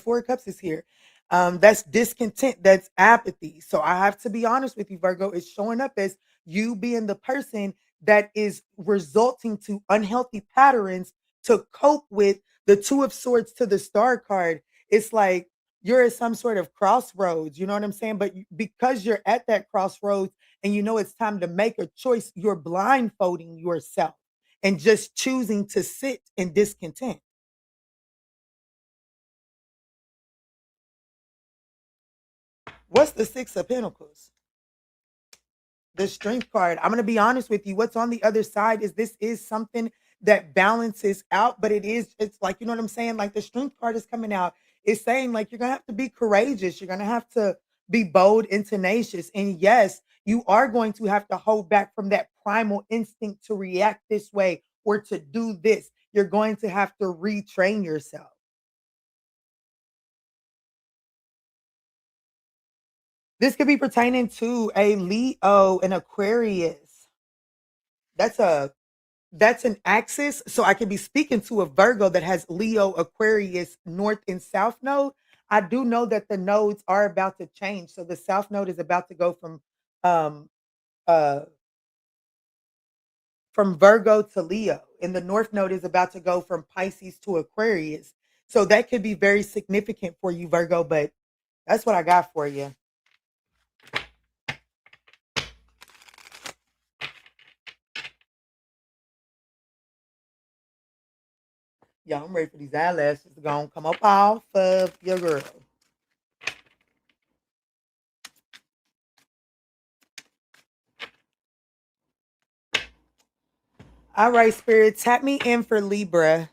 [SPEAKER 2] Four of Cups is here. That's discontent, that's apathy. So I have to be honest with you, Virgo. It's showing up as you being the person that is resulting to unhealthy patterns to cope with the Two of Swords to the Star card. It's like you're at some sort of crossroads, you know what I'm saying? But because you're at that crossroads and you know it's time to make a choice, you're blindfolding yourself and just choosing to sit in discontent. What's the Six of Pentacles? The Strength card. I'm going to be honest with you. What's on the other side is this is something that balances out, but it's like, you know what I'm saying? Like the Strength card is coming out. It's saying like you're going to have to be courageous. You're going to have to be bold and tenacious. And yes, you are going to have to hold back from that primal instinct to react this way or to do this. You're going to have to retrain yourself. This could be pertaining to a Leo, an Aquarius. That's a that's an axis. So I could be speaking to a Virgo that has Leo, Aquarius, North and South node. I do know that the nodes are about to change. So the South node is about to go um uh from Virgo to Leo, and the North node is about to go from Pisces to Aquarius. So that could be very significant for you, Virgo, but that's what I got for you. Yeah, I'm ready for these eyelashes to go and come up off of your girl. All right, Spirit, tap me in for Libra.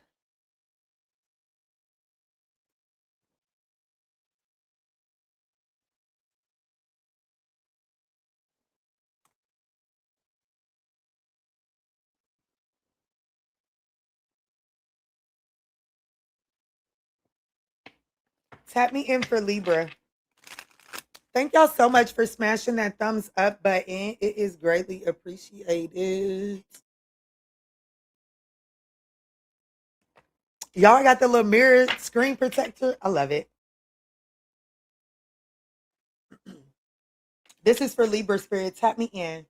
[SPEAKER 2] Tap me in for Libra. Thank y'all so much for smashing that thumbs up button. It is greatly appreciated. Y'all got the little mirror screen protector. I love it. This is for Libra, Spirit. Tap me in.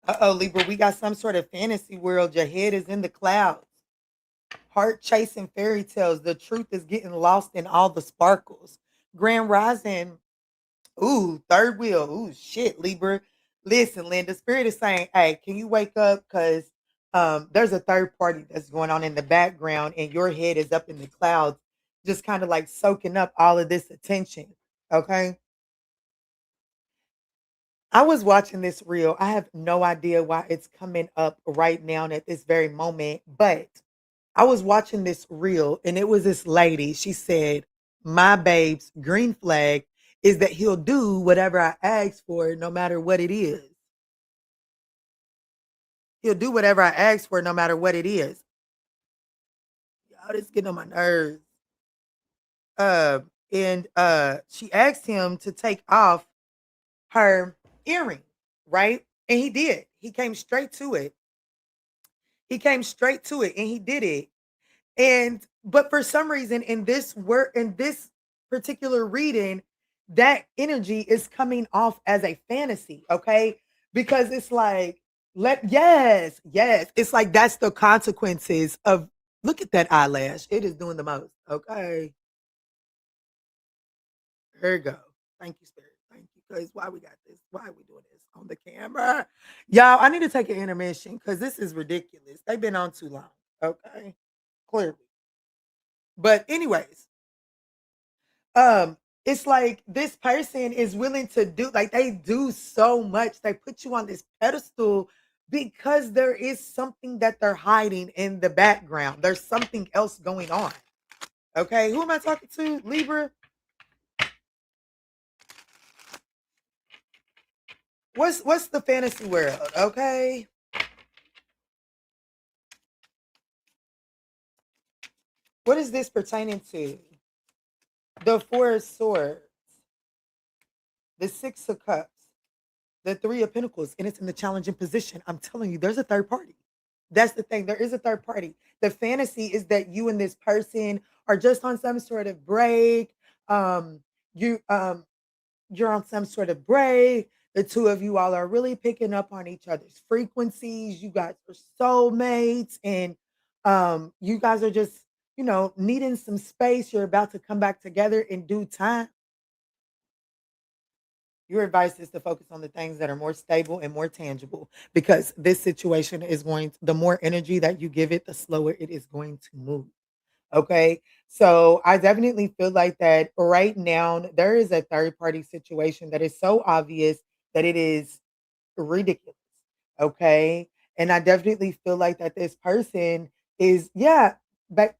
[SPEAKER 2] Uh-oh, Libra, we got some sort of fantasy world. Your head is in the clouds. Heart chasing fairy tales. The truth is getting lost in all the sparkles. Grand Rising. Ooh, third wheel. Ooh, shit, Libra. Listen, Linda, Spirit is saying, hey, can you wake up? Because there's a third party that's going on in the background, and your head is up in the clouds, just kind of like soaking up all of this attention. Okay. I was watching this reel. I have no idea why it's coming up right now and at this very moment, but I was watching this reel and it was this lady. She said, my babe's green flag is that he'll do whatever I ask for, no matter what it is. He'll do whatever I ask for, no matter what it is. Y'all, this getting on my nerves. And she asked him to take off her earring, right? And he did. He came straight to it. He came straight to it and he did it. And but for some reason in this particular reading, that energy is coming off as a fantasy, okay? Because it's like yes, it's like that's the consequences of look at that eyelash. It is doing the most. Okay. Here you go. Thank you, Spirit. Thank you. Because why we got this? Why are we doing this on the camera? Y'all, I need to take an intermission because this is ridiculous. They've been on too long. Okay. Clearly. But anyways, um, it's like this person is willing to do like they do so much. They put you on this pedestal because there is something that they're hiding in the background. There's something else going on. Okay, who am I talking to? Libra. What's the fantasy world? Okay. What is this pertaining to? The Four of Swords, the Six of Cups, the Three of Pentacles, and it's in the challenging position. I'm telling you, there's a third party. That's the thing. There is a third party. The fantasy is that you and this person are just on some sort of break. Um, you you're on some sort of break. The two of you all are really picking up on each other's frequencies. You guys are soulmates, and you guys are just, needing some space. You're about to come back together in due time. Your advice is to focus on the things that are more stable and more tangible because this situation is the more energy that you give it, the slower it is going to move. Okay. So I definitely feel like that right now there is a third party situation that is so obvious that it is ridiculous. Okay. And I definitely feel like that this person is, yeah, but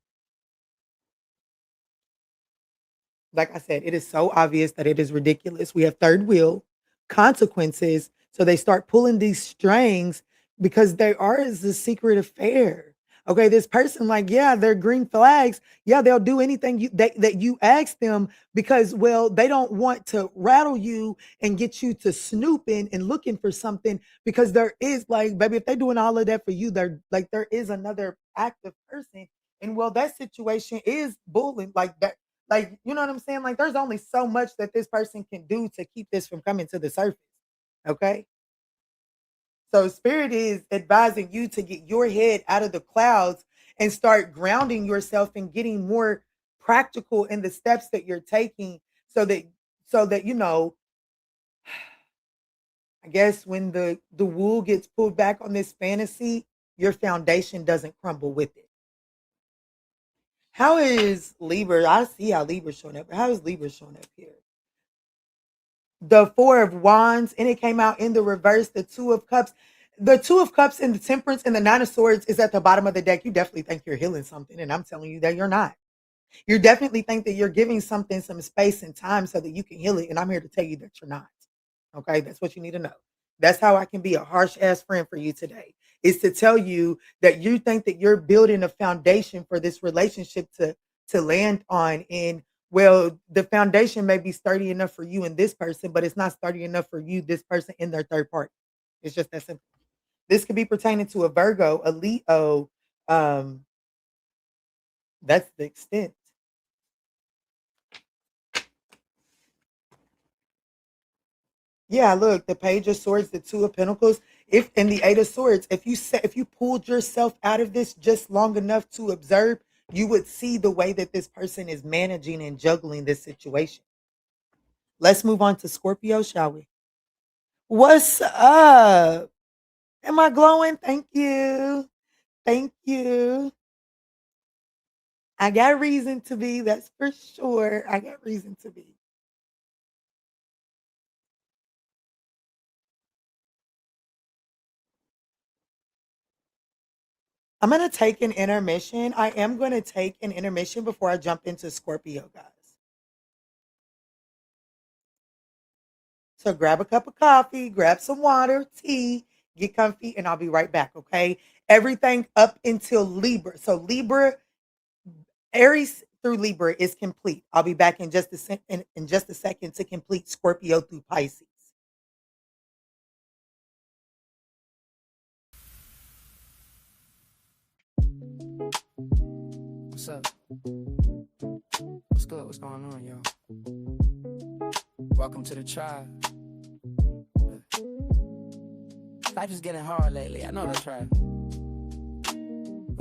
[SPEAKER 2] like I said, it is so obvious that it is ridiculous. We have third wheel consequences. So they start pulling these strings because they are is a secret affair. Okay, this person, like, yeah, they're green flags. Yeah, they'll do anything that you ask them because, well, they don't want to rattle you and get you to snooping and looking for something because there is like, baby, if they're doing all of that for you, they're like, there is another active person. And well, that situation is bullying like that, like, you know what I'm saying? Like, there's only so much that this person can do to keep this from coming to the surface. Okay. So, Spirit is advising you to get your head out of the clouds and start grounding yourself and getting more practical in the steps that you're taking so that I guess when the wool gets pulled back on this fantasy, your foundation doesn't crumble with it. How is Libra? I see how Libra's showing up. How is Libra showing up here? The Four of Wands, and it came out in the reverse, the Two of Cups. The Two of Cups and the Temperance and the Nine of Swords is at the bottom of the deck. You definitely think you're healing something, and I'm telling you that you're not. You definitely think that you're giving something some space and time so that you can heal it, and I'm here to tell you that you're not. Okay, that's what you need to know. That's how I can be a harsh ass friend for you today. Is to tell you that you think that you're building a foundation for this relationship to land on, and well, the foundation may be sturdy enough for you and this person, but it's not sturdy enough for you, this person, in their third party. It's just that simple. This could be pertaining to a Virgo, a Leo. Um, that's the extent. Yeah, look, the Page of Swords, the Two of Pentacles, if and the Eight of Swords. If you pulled yourself out of this just long enough to observe, you would see the way that this person is managing and juggling this situation. Let's move on to Scorpio, shall we? What's up? Am I glowing? Thank you. Thank you. I got reason to be, that's for sure. I got reason to be. I'm going to take an intermission. I am going to take an intermission before I jump into Scorpio, guys. So grab a cup of coffee, grab some water, tea, get comfy, and I'll be right back, okay? Everything up until Libra. So Libra, Aries through Libra is complete. I'll be back in just in just a second to complete Scorpio through Pisces.
[SPEAKER 1] What's up? What's good? What's going on, y'all? Welcome to the tribe. Life is getting hard lately. I know that's right.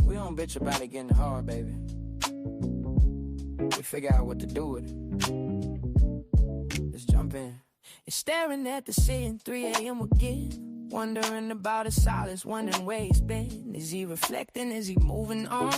[SPEAKER 1] We don't bitch about it getting hard, baby. We figure out what to do with it. Let's jump in. It's staring at the ceiling, 3 a.m. again. Wondering about his silence, wondering where he's been. Is he reflecting? Is he moving on?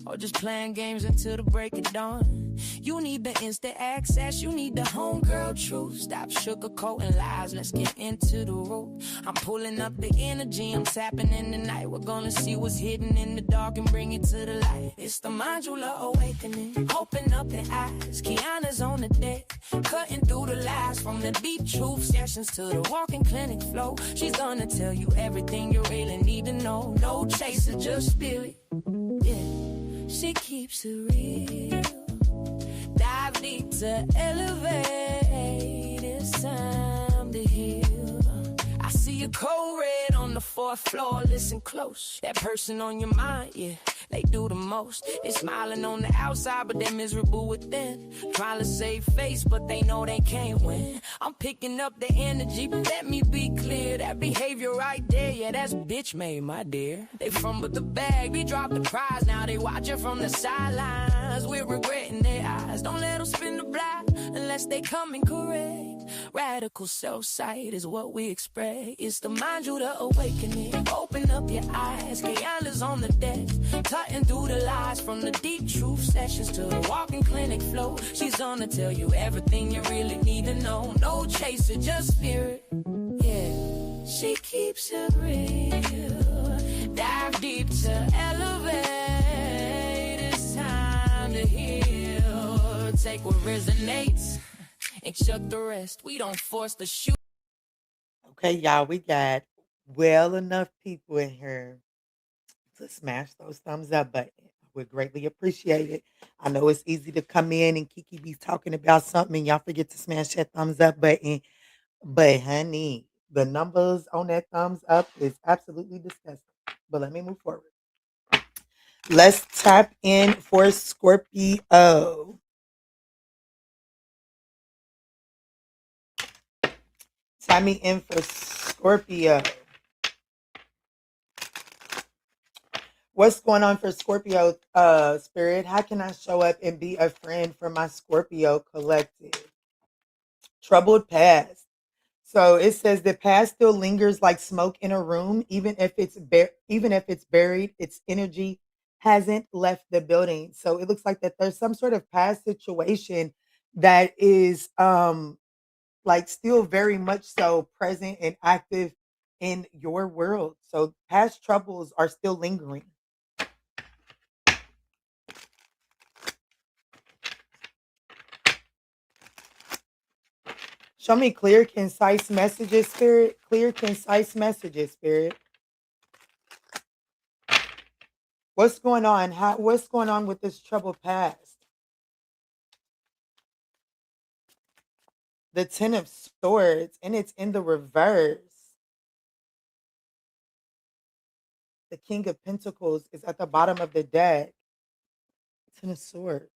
[SPEAKER 1] Or just playing games until the break of dawn? You need the instant access, you need the homegirl truth. Stop sugarcoating lies, let's get into the root. I'm pulling up the energy, I'm tapping in the night. We're gonna see what's hidden in the dark and bring it to the light. It's the Manjula awakening, open up the eyes. Kiana's on the deck, cutting through the lies. From the deep truth sessions to the walking clinic flow. She's gonna tell you everything you really need to know. No chaser, just spirit, yeah. She keeps it real. Dive deep to elevate. It's time to heal. I see a cold red on the 4th floor. Listen close. That person on your mind, yeah, they do the most. They smiling on the outside, but they're miserable within. Trying to save face, but they know they can't win. I'm picking up the energy, but let me be clear. That behavior right there, yeah, that's bitch made, my dear. They fumbled the bag, we dropped the prize. Now they watching from the sidelines. We're regretting their eyes. Don't let them spin the block unless they coming correct. Radical self-sight is what we expect. It's the mind you the awakening. Open up your eyes. Kayana's on the deck, cutting through the lies. From the deep truth sessions to the walking clinic flow. She's gonna tell you everything you really need to know. No chaser, just spirit, yeah. She keeps it real. Dive deep to elevate. It's time to heal. Take what resonates and shut the rest. We don't force the shoot.
[SPEAKER 2] Okay, y'all, we got well enough people in here to smash those thumbs up button. I would greatly appreciate it. I know it's easy to come in and Kiki be talking about something and y'all forget to smash that thumbs up button. But honey, the numbers on that thumbs up is absolutely disgusting. But let me move forward. Let's tap in for Scorpio. Tap me in for Scorpio. What's going on for Scorpio, Spirit? How can I show up and be a friend for my Scorpio collective? Troubled past. So it says the past still lingers like smoke in a room, even if it's buried, its energy hasn't left the building. So it looks like that there's some sort of past situation that is like still very much so present and active in your world. So past troubles are still lingering. Show me clear, concise messages, Spirit. Clear, concise messages, Spirit. What's going on? What's going on with this troubled past? The 10 of Swords, and it's in the reverse. The King of Pentacles is at the bottom of the deck. 10 of Swords.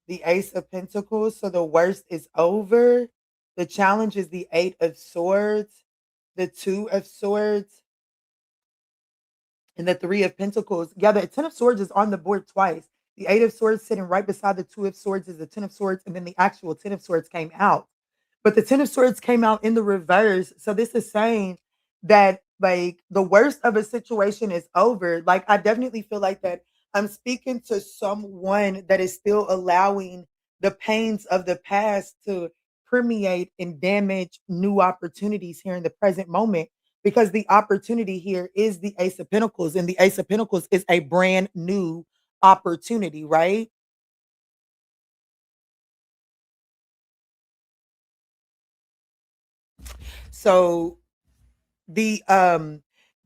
[SPEAKER 2] The Ace of Pentacles, so the worst is over. The challenge is the 8 of Swords, the 2 of Swords, and the 3 of Pentacles. Yeah, the 10 of Swords is on the board twice. The 8 of Swords sitting right beside the 2 of Swords is the 10 of Swords, and then the actual 10 of Swords came out. But the 10 of Swords came out in the reverse. So this is saying that like the worst of a situation is over. Like I definitely feel like that I'm speaking to someone that is still allowing the pains of the past to permeate and damage new opportunities here in the present moment. because the opportunity here is the Ace of Pentacles, and the Ace of Pentacles is a brand new opportunity, right? So the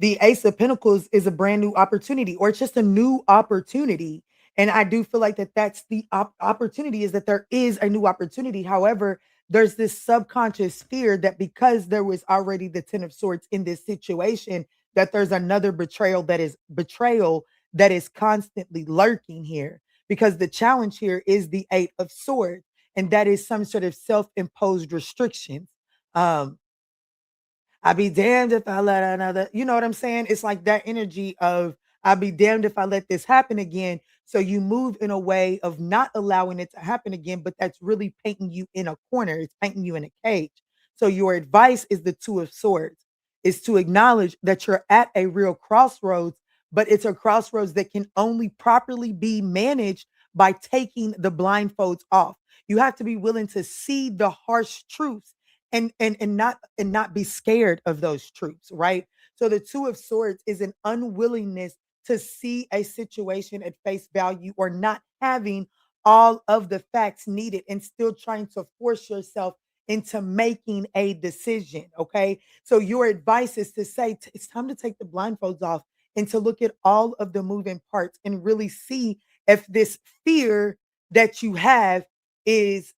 [SPEAKER 2] Ace of Pentacles is a brand new opportunity, or it's just a new opportunity. And I do feel like that's the opportunity, is that there is a new opportunity. However, there's this subconscious fear that because there was already the 10 of swords in this situation, that there's another betrayal that is constantly lurking here, because the challenge here is the 8 of swords, and that is some sort of self-imposed restrictions. um I'd be damned if I let another, you know what I'm saying? It's like that energy of I'd be damned if I let this happen again. So you move in a way of not allowing it to happen again, but that's really painting you in a corner. It's painting you in a cage. So your advice is the 2 of swords, is to acknowledge that you're at a real crossroads, but it's a crossroads that can only properly be managed by taking the blindfolds off. You have to be willing to see the harsh truths and not be scared of those truths, right? So the 2 of swords is an unwillingness to see a situation at face value, or not having all of the facts needed and still trying to force yourself into making a decision. Okay, so your advice is to say it's time to take the blindfolds off and to look at all of the moving parts and really see if this fear that you have is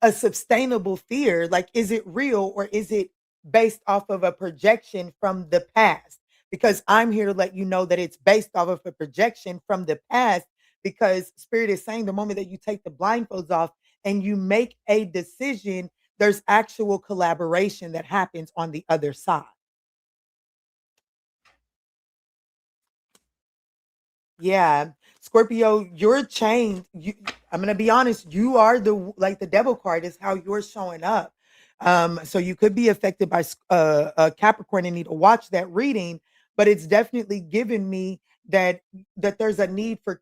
[SPEAKER 2] a sustainable fear. Like, is it real, or is it based off of a projection from the past? Because I'm here to let you know that it's based off of a projection from the past, because Spirit is saying the moment that you take the blindfolds off and you make a decision, there's actual collaboration that happens on the other side. Yeah. Scorpio, you're chained. I'm gonna be honest, you are the devil card is how you're showing up. So you could be affected by Capricorn and need to watch that reading, but it's definitely given me that there's a need for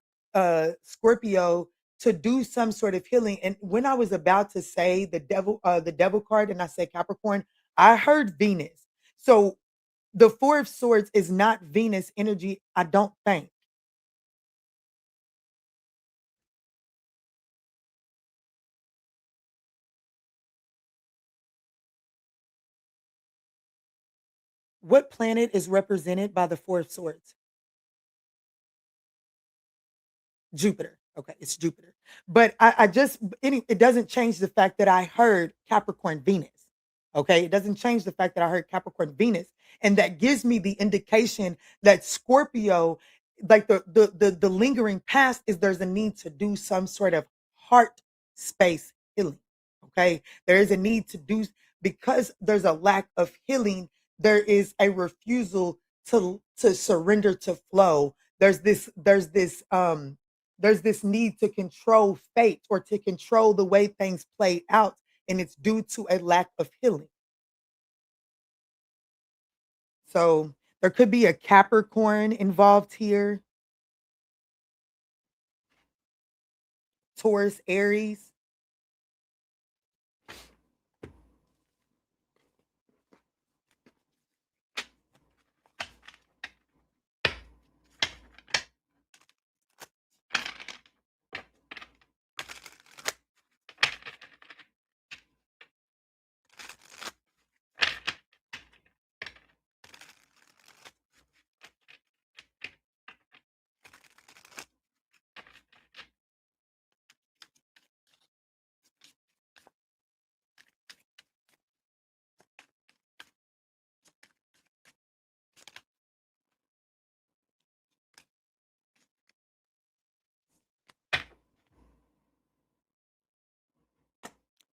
[SPEAKER 2] Scorpio to do some sort of healing. And when I was about to say the devil card, and I said Capricorn, I heard Venus. So the 4 of swords is not Venus energy, I don't think. What planet is represented by the 4 of swords? Jupiter. Okay, it's Jupiter. But it doesn't change the fact that I heard Capricorn Venus. Okay, it doesn't change the fact that I heard Capricorn Venus. And that gives me the indication that Scorpio, like the lingering past, is there's a need to do some sort of heart space healing. Okay. There is a need to do, because there's a lack of healing, there is a refusal to surrender to flow. There's this need to control fate, or to control the way things play out, and it's due to a lack of healing. So there could be a Capricorn involved here, Taurus, Aries.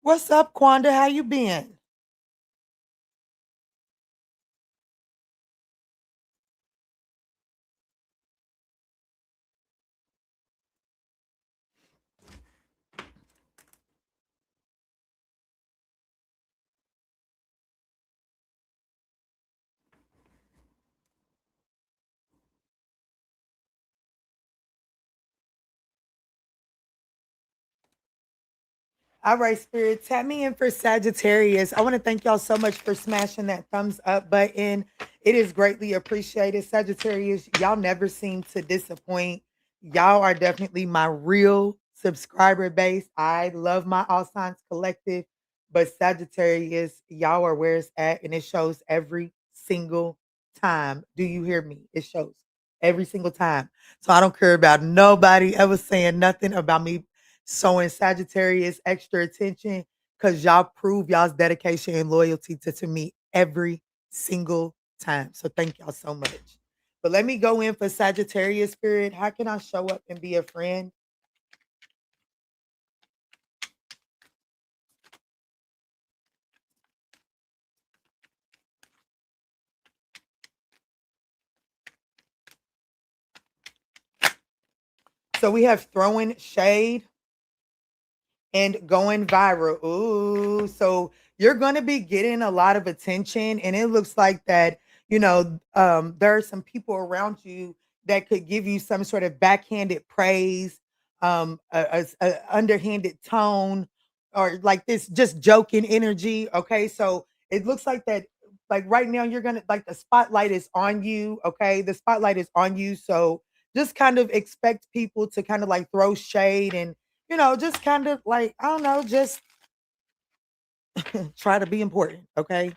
[SPEAKER 2] What's up, Quanda? How you been? All right, Spirit, tap me in for Sagittarius. I want to thank y'all so much for smashing that thumbs up button. It is greatly appreciated. Sagittarius, y'all never seem to disappoint. Y'all are definitely my real subscriber base. I love my All Signs Collective, but Sagittarius, y'all are where it's at, and it shows every single time. Do you hear me? It shows every single time. So I don't care about nobody ever saying nothing about me showing Sagittarius extra attention because y'all prove y'all's dedication and loyalty to me every single time. So thank y'all so much. But let me go in for Sagittarius spirit. How can I show up and be a friend? So we have throwing shade and going viral. Ooh, so you're going to be getting a lot of attention, and it looks like that. There are some people around you that could give you some sort of backhanded praise, underhanded tone, or like this just joking energy. Okay, so it looks like that. Like right now, you're gonna like the spotlight is on you. Okay, the spotlight is on you. So just kind of expect people to kind of like throw shade and just kind of like, I don't know, just try to be important. Okay.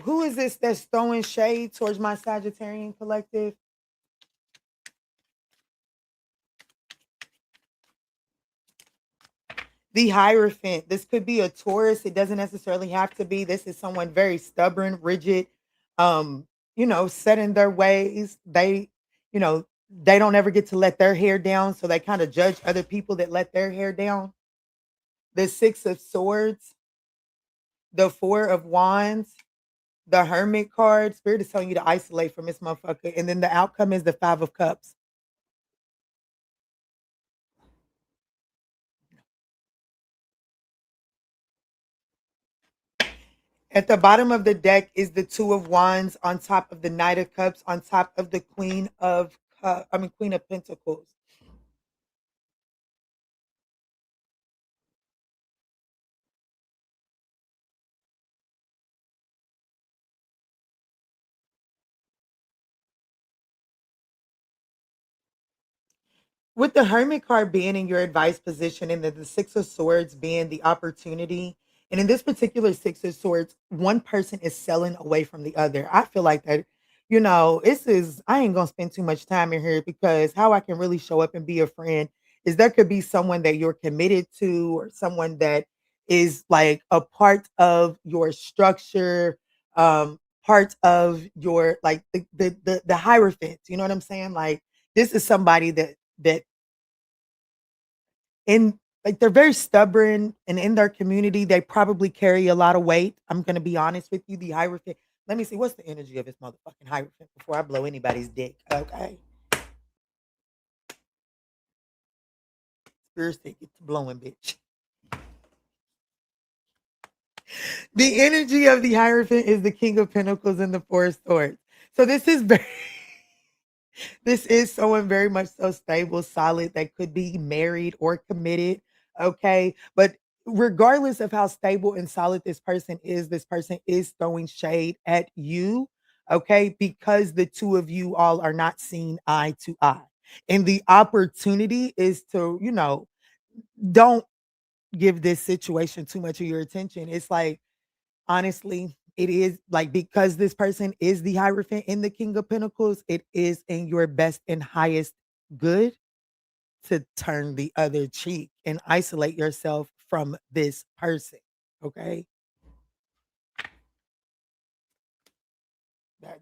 [SPEAKER 2] Who is this that's throwing shade towards my Sagittarian collective? The Hierophant. This could be a Taurus. It doesn't necessarily have to be. This is someone very stubborn, rigid, set in their ways. They don't ever get to let their hair down. So they kind of judge other people that let their hair down. The Six of Swords, the Four of Wands, the Hermit card. Spirit is telling you to isolate from this motherfucker. And then the outcome is the Five of Cups. At the bottom of the deck is the Two of Wands on top of the Knight of Cups, on top of the Queen of Pentacles. With the Hermit card being in your advice position and the Six of Swords being the opportunity, and in this particular Six of Swords, one person is selling away from the other. I feel like that, I ain't going to spend too much time in here because how I can really show up and be a friend is there could be someone that you're committed to or someone that is like a part of your structure, part of your like the hierophant. You know what I'm saying? Like this is somebody that in like they're very stubborn and in their community they probably carry a lot of weight. I'm gonna be honest with you. The Hierophant. Let me see what's the energy of this motherfucking Hierophant before I blow anybody's dick. Okay. Spirit stick it's blowing, bitch. The energy of the Hierophant is the King of Pentacles and the Four of Swords. So this is very this is someone very much so stable, solid, that could be married or committed. Okay. But regardless of how stable and solid this person is throwing shade at you. Okay. Because the two of you all are not seen eye to eye. And the opportunity is to, don't give this situation too much of your attention. It's like, honestly, it is like because this person is the Hierophant in the King of Pentacles, it is in your best and highest good to turn the other cheek and isolate yourself from this person. Okay. That,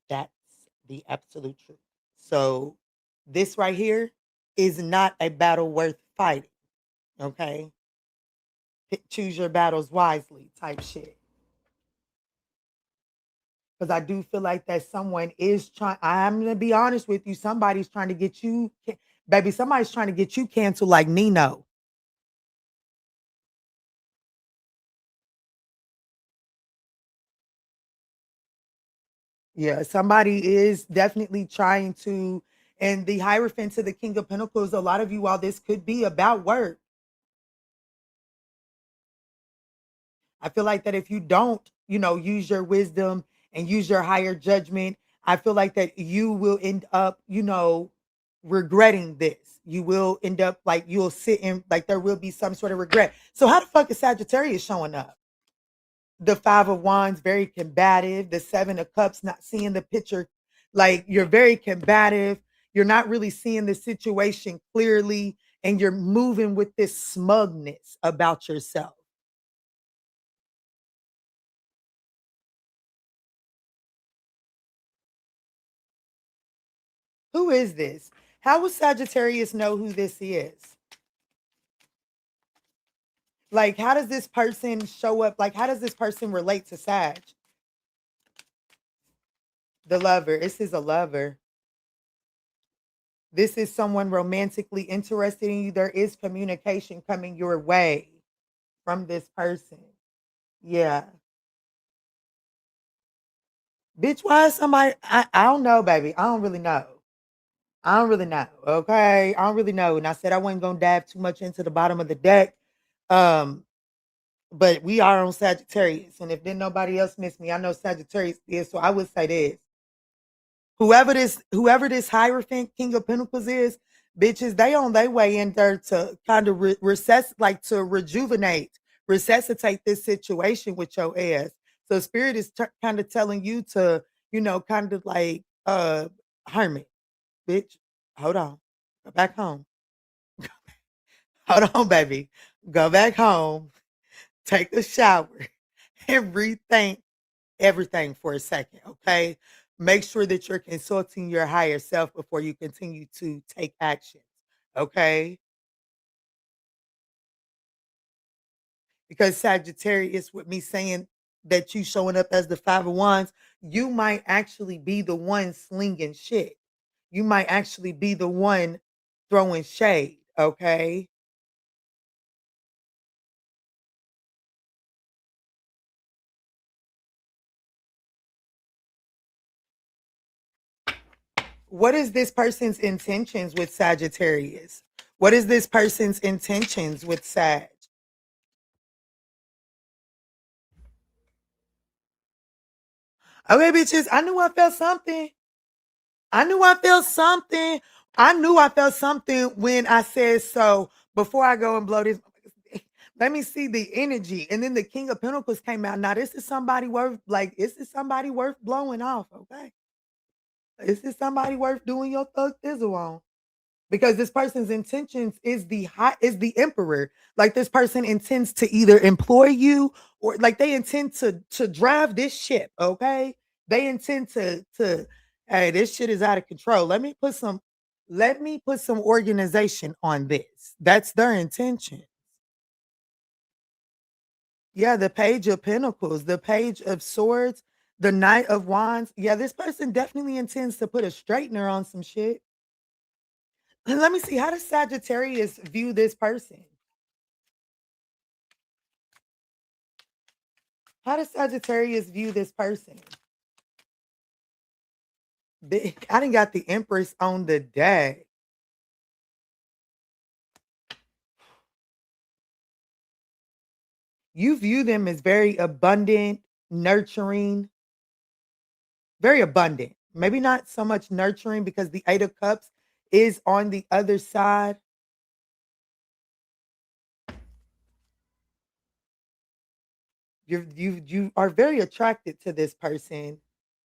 [SPEAKER 2] that's the absolute truth. So, this right here is not a battle worth fighting. Okay. Choose your battles wisely type shit. Because I do feel like that someone is trying. I'm gonna be honest with you. Somebody's trying to get you, baby. Somebody's trying to get you canceled, like Nino. Yeah, somebody is definitely trying to, and the Hierophant to the King of Pentacles, a lot of you all, this could be about work. I feel like that if you don't, use your wisdom and use your higher judgment, I feel like that you will end up, regretting this. You will end up like you'll sit in, like there will be some sort of regret. So how the fuck is Sagittarius showing up? The Five of Wands, very combative. The Seven of Cups, not seeing the picture. Like you're very combative. You're not really seeing the situation clearly, and you're moving with this smugness about yourself. Who is this? How will Sagittarius know who this is? Like, how does this person show up? Like, how does this person relate to Sag? The lover. This is a lover. This is someone romantically interested in you. There is communication coming your way from this person. Yeah. Bitch, why is somebody I don't know, baby. I don't really know. I don't really know. Okay. I don't really know. And I said I wasn't gonna dive too much into the bottom of the deck. Um, but we are on Sagittarius. And if then nobody else missed me, I know Sagittarius is. So I would say this. Whoever this Hierophant King of Pentacles is, bitches, they on their way in there to kind of to rejuvenate, resuscitate this situation with your ass. So spirit is kind of telling you to, kind of like hermit, bitch. Hold on, go back home. Hold on, baby. Go back home, take a shower, and rethink everything for a second, okay? Make sure that you're consulting your higher self before you continue to take actions, okay? Because Sagittarius, with me saying that you showing up as the Five of Wands, you might actually be the one slinging shit. You might actually be the one throwing shade, okay? What is this person's intentions with Sagittarius? What is this person's intentions with Sag? Okay, bitches, I knew I felt something. I knew I felt something. I knew I felt something when I said so. Before I go and blow this, let me see the energy. And then the King of Pentacles came out. Now, this is somebody worth blowing off, okay? This is somebody worth doing your thug thizzle on. Because this person's intentions is the emperor. Like this person intends to either employ you or like they intend to drive this ship, okay? They intend to hey, this shit is out of control. Let me put some organization on this. That's their intention. Yeah, the Page of Pentacles, the Page of Swords, the Knight of Wands. Yeah, this person definitely intends to put a straightener on some shit. And let me see, how does Sagittarius view this person? How does Sagittarius view this person? I didn't got the Empress on the deck. You view them as very abundant, nurturing, very abundant. Maybe not so much nurturing because the Eight of Cups is on the other side. You are very attracted to this person.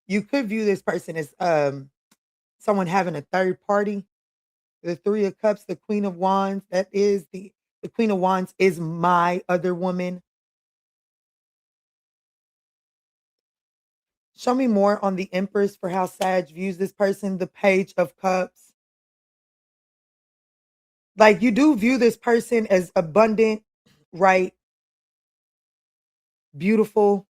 [SPEAKER 2] You could view this person as someone having a third party. The Three of Cups, the Queen of Wands, that is the Queen of Wands is my other woman. Show me more on the Empress for how Sag views this person, the Page of Cups. Like you do view this person as abundant, right? Beautiful.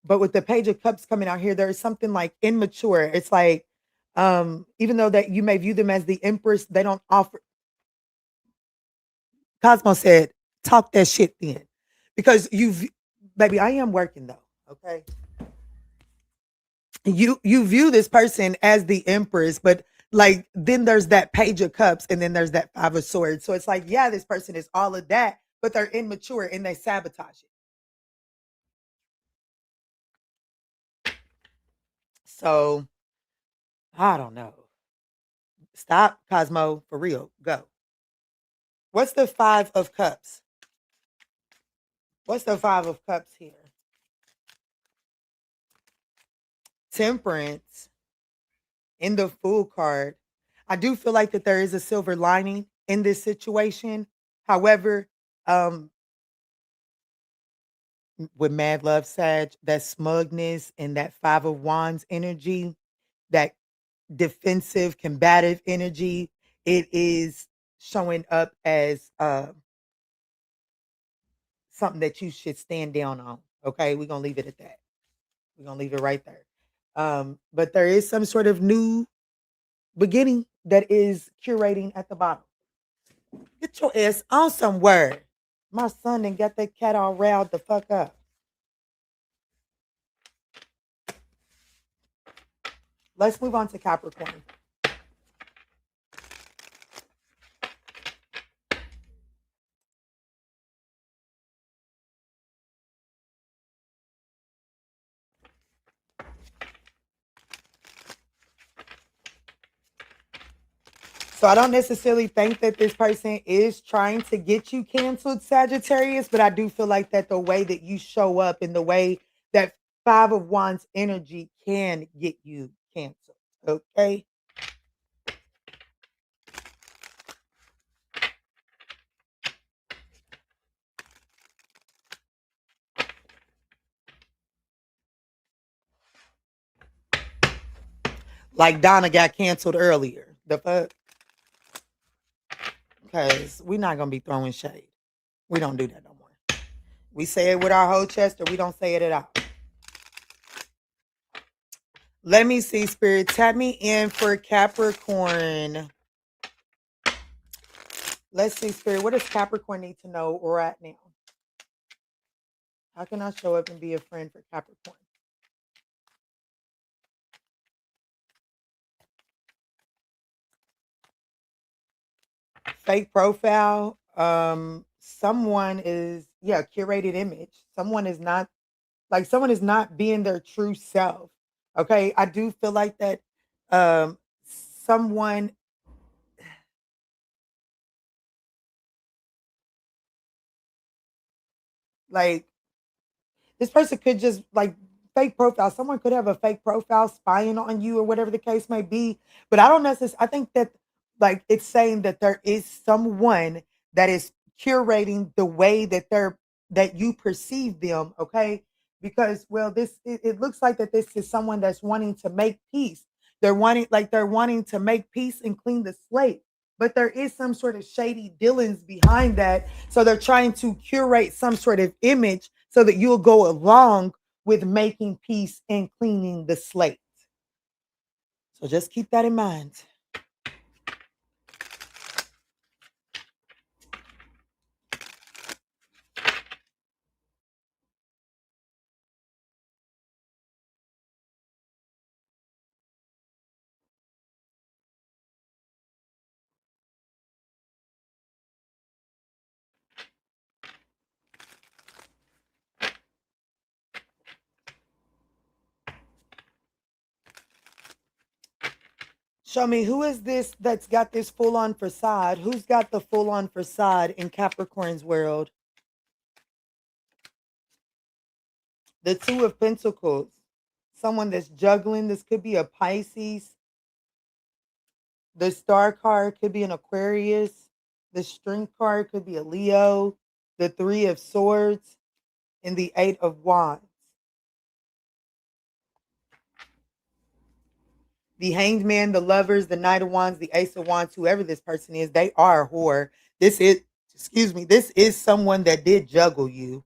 [SPEAKER 2] But with the Page of Cups coming out here, there is something like immature. It's like, even though that you may view them as the Empress, they don't offer. Cosmo said, talk that shit then. Because baby, I am working though. Okay. you view this person as the Empress, but like then there's that Page of Cups and then there's that Five of Swords. So it's like, yeah, this person is all of that, but they're immature and they sabotage it. So I don't know. Stop, Cosmo, for real. Go. What's the Five of Cups? What's the Five of Cups here? Temperance in the Fool card. I do feel like that there is a silver lining in this situation. However, um, with Mad Love Sag, that smugness and that Five of Wands energy, that defensive, combative energy, it is showing up as something that you should stand down on. Okay, we're gonna leave it at that. We're gonna leave it right there. But there is some sort of new beginning that is curating at the bottom. Get your ass on somewhere. My son done got that cat all riled the fuck up. Let's move on to Capricorn. So I don't necessarily think that this person is trying to get you canceled, Sagittarius, but I do feel like that the way that you show up and the way that Five of Wands energy can get you canceled. Okay. Like Donna got canceled earlier. The fuck? Because we're not going to be throwing shade. We don't do that no more. We say it with our whole chest or we don't say it at all. Let me see, Spirit. Tap me in for Capricorn. Let's see, Spirit. What does Capricorn need to know right now? How can I show up and be a friend for Capricorn? Fake profile. Someone is, yeah, curated image. Someone is not being their true self. Okay. I do feel like that someone like this person could just like fake profile. Someone could have a fake profile spying on you or whatever the case may be. But I don't necessarily, I think that like it's saying that there is someone that is curating the way that that you perceive them. Okay. Because well, it looks like that this is someone that's wanting to make peace. They're wanting to make peace and clean the slate. But there is some sort of shady dealings behind that. So they're trying to curate some sort of image so that you'll go along with making peace and cleaning the slate. So just keep that in mind. Show me, who is this that's got this full on facade? Who's got the full on facade in Capricorn's world? The Two of Pentacles. Someone that's juggling. This could be a Pisces. The Star card could be an Aquarius. The Strength card could be a Leo. The Three of Swords and the Eight of Wands. The Hanged Man, the Lovers, the Knight of Wands, the Ace of Wands, whoever this person is, they are a whore. This is someone that did juggle you.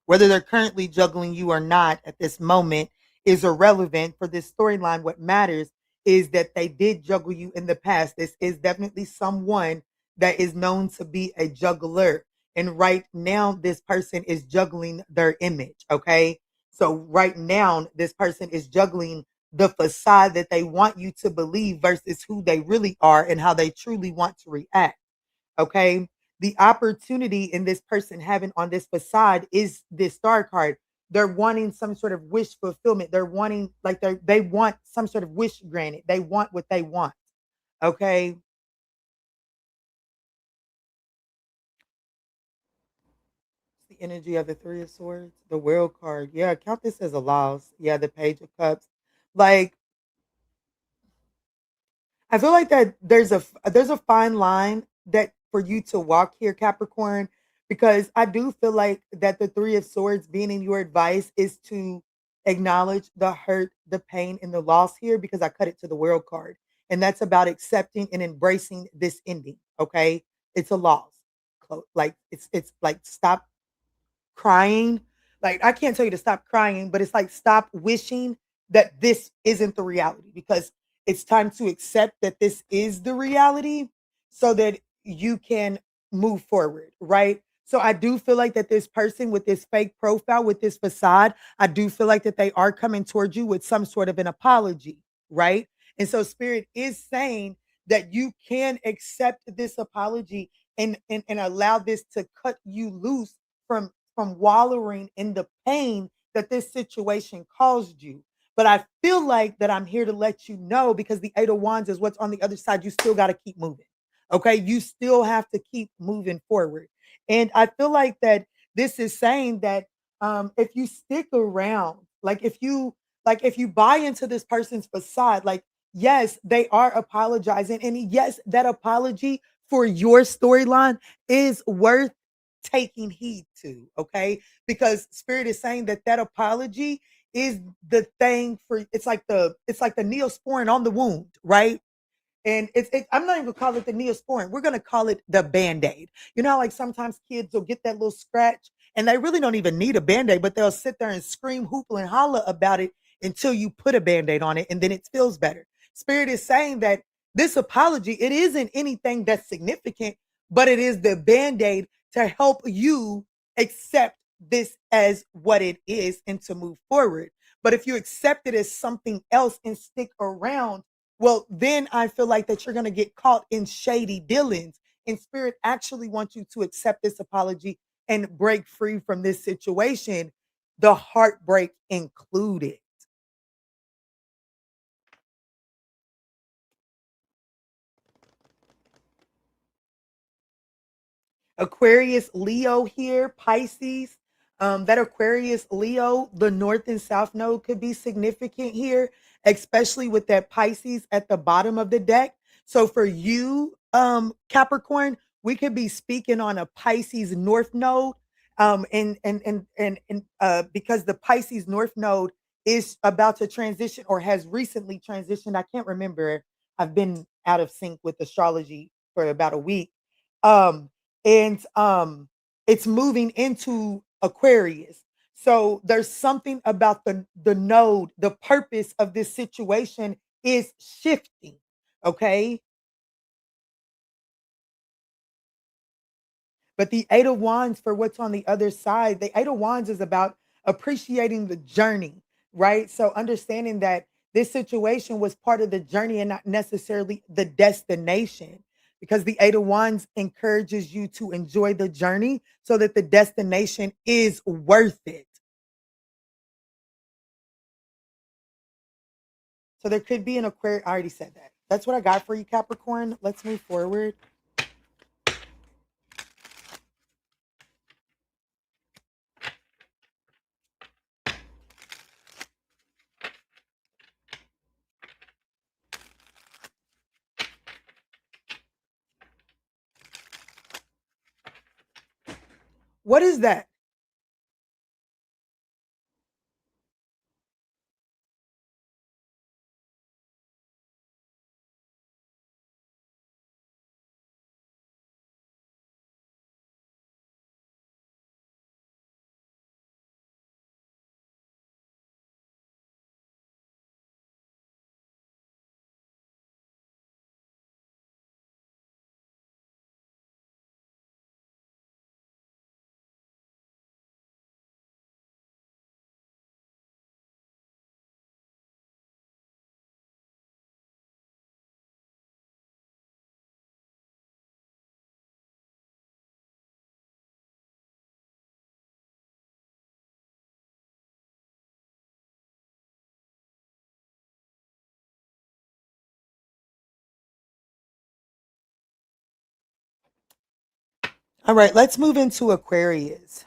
[SPEAKER 2] Whether they're currently juggling you or not at this moment is irrelevant for this storyline. What matters is that they did juggle you in the past. This is definitely someone that is known to be a juggler. And right now, this person is juggling their image. Okay. So right now, this person is juggling the facade that they want you to believe versus who they really are and how they truly want to react. Okay. The opportunity in this person having on this facade is this star card. They're wanting some sort of wish fulfillment. They're wanting, like, they want some sort of wish granted. They want what they want. Okay. The energy of the Three of Swords, the World card. Yeah, count this as a loss. Yeah, the Page of Cups. Like, I feel like that there's a fine line that for you to walk here, Capricorn, because I do feel like that the Three of Swords being in your advice is to acknowledge the hurt, the pain, and the loss here because I cut it to the World card. And that's about accepting and embracing this ending. Okay. It's a loss. Like it's like stop crying. Like, I can't tell you to stop crying, but it's like stop wishing that this isn't the reality because it's time to accept that this is the reality so that you can move forward, right? So I do feel like that this person with this fake profile, with this facade, I do feel like that they are coming towards you with some sort of an apology, right? And so spirit is saying that you can accept this apology and allow this to cut you loose from wallowing in the pain that this situation caused you. But I feel like that I'm here to let you know because the Eight of Wands is what's on the other side. You still got to keep moving. Okay. You still have to keep moving forward. And I feel like that this is saying that if you stick around, like if you buy into this person's facade, like yes, they are apologizing. And yes, that apology for your storyline is worth taking heed to, okay? Because spirit is saying that that apology is the thing for it's like the neosporin on the wound, right? And I'm not even gonna call it the neosporin. We're gonna call it the band-aid. You know how like sometimes kids will get that little scratch and they really don't even need a band-aid, but they'll sit there and scream, hoop, and holler about it until you put a band-aid on it and then it feels better. Spirit is saying that this apology, it isn't anything that's significant, but it is the band-aid to help you accept this as what it is and to move forward. But if you accept it as something else and stick around, well, then I feel like that you're going to get caught in shady dealings. And spirit actually wants you to accept this apology and break free from this situation, the heartbreak included. Aquarius, Leo here, Pisces. That Aquarius, Leo, the North and South node could be significant here, especially with that Pisces at the bottom of the deck. So for you, Capricorn, we could be speaking on a Pisces North node, and because the Pisces North node is about to transition or has recently transitioned. I can't remember. I've been out of sync with astrology for about a week. Um, and it's moving into Aquarius. So there's something about the node, the purpose of this situation is shifting. Okay. But the Eight of Wands, for what's on the other side, the Eight of Wands is about appreciating the journey, right? So understanding that this situation was part of the journey and not necessarily the destination, because the Eight of Wands encourages you to enjoy the journey so that the destination is worth it. So there could be an Aquarius. I already said that. That's what I got for you, Capricorn. Let's move forward. What is that? All right, let's move into Aquarius.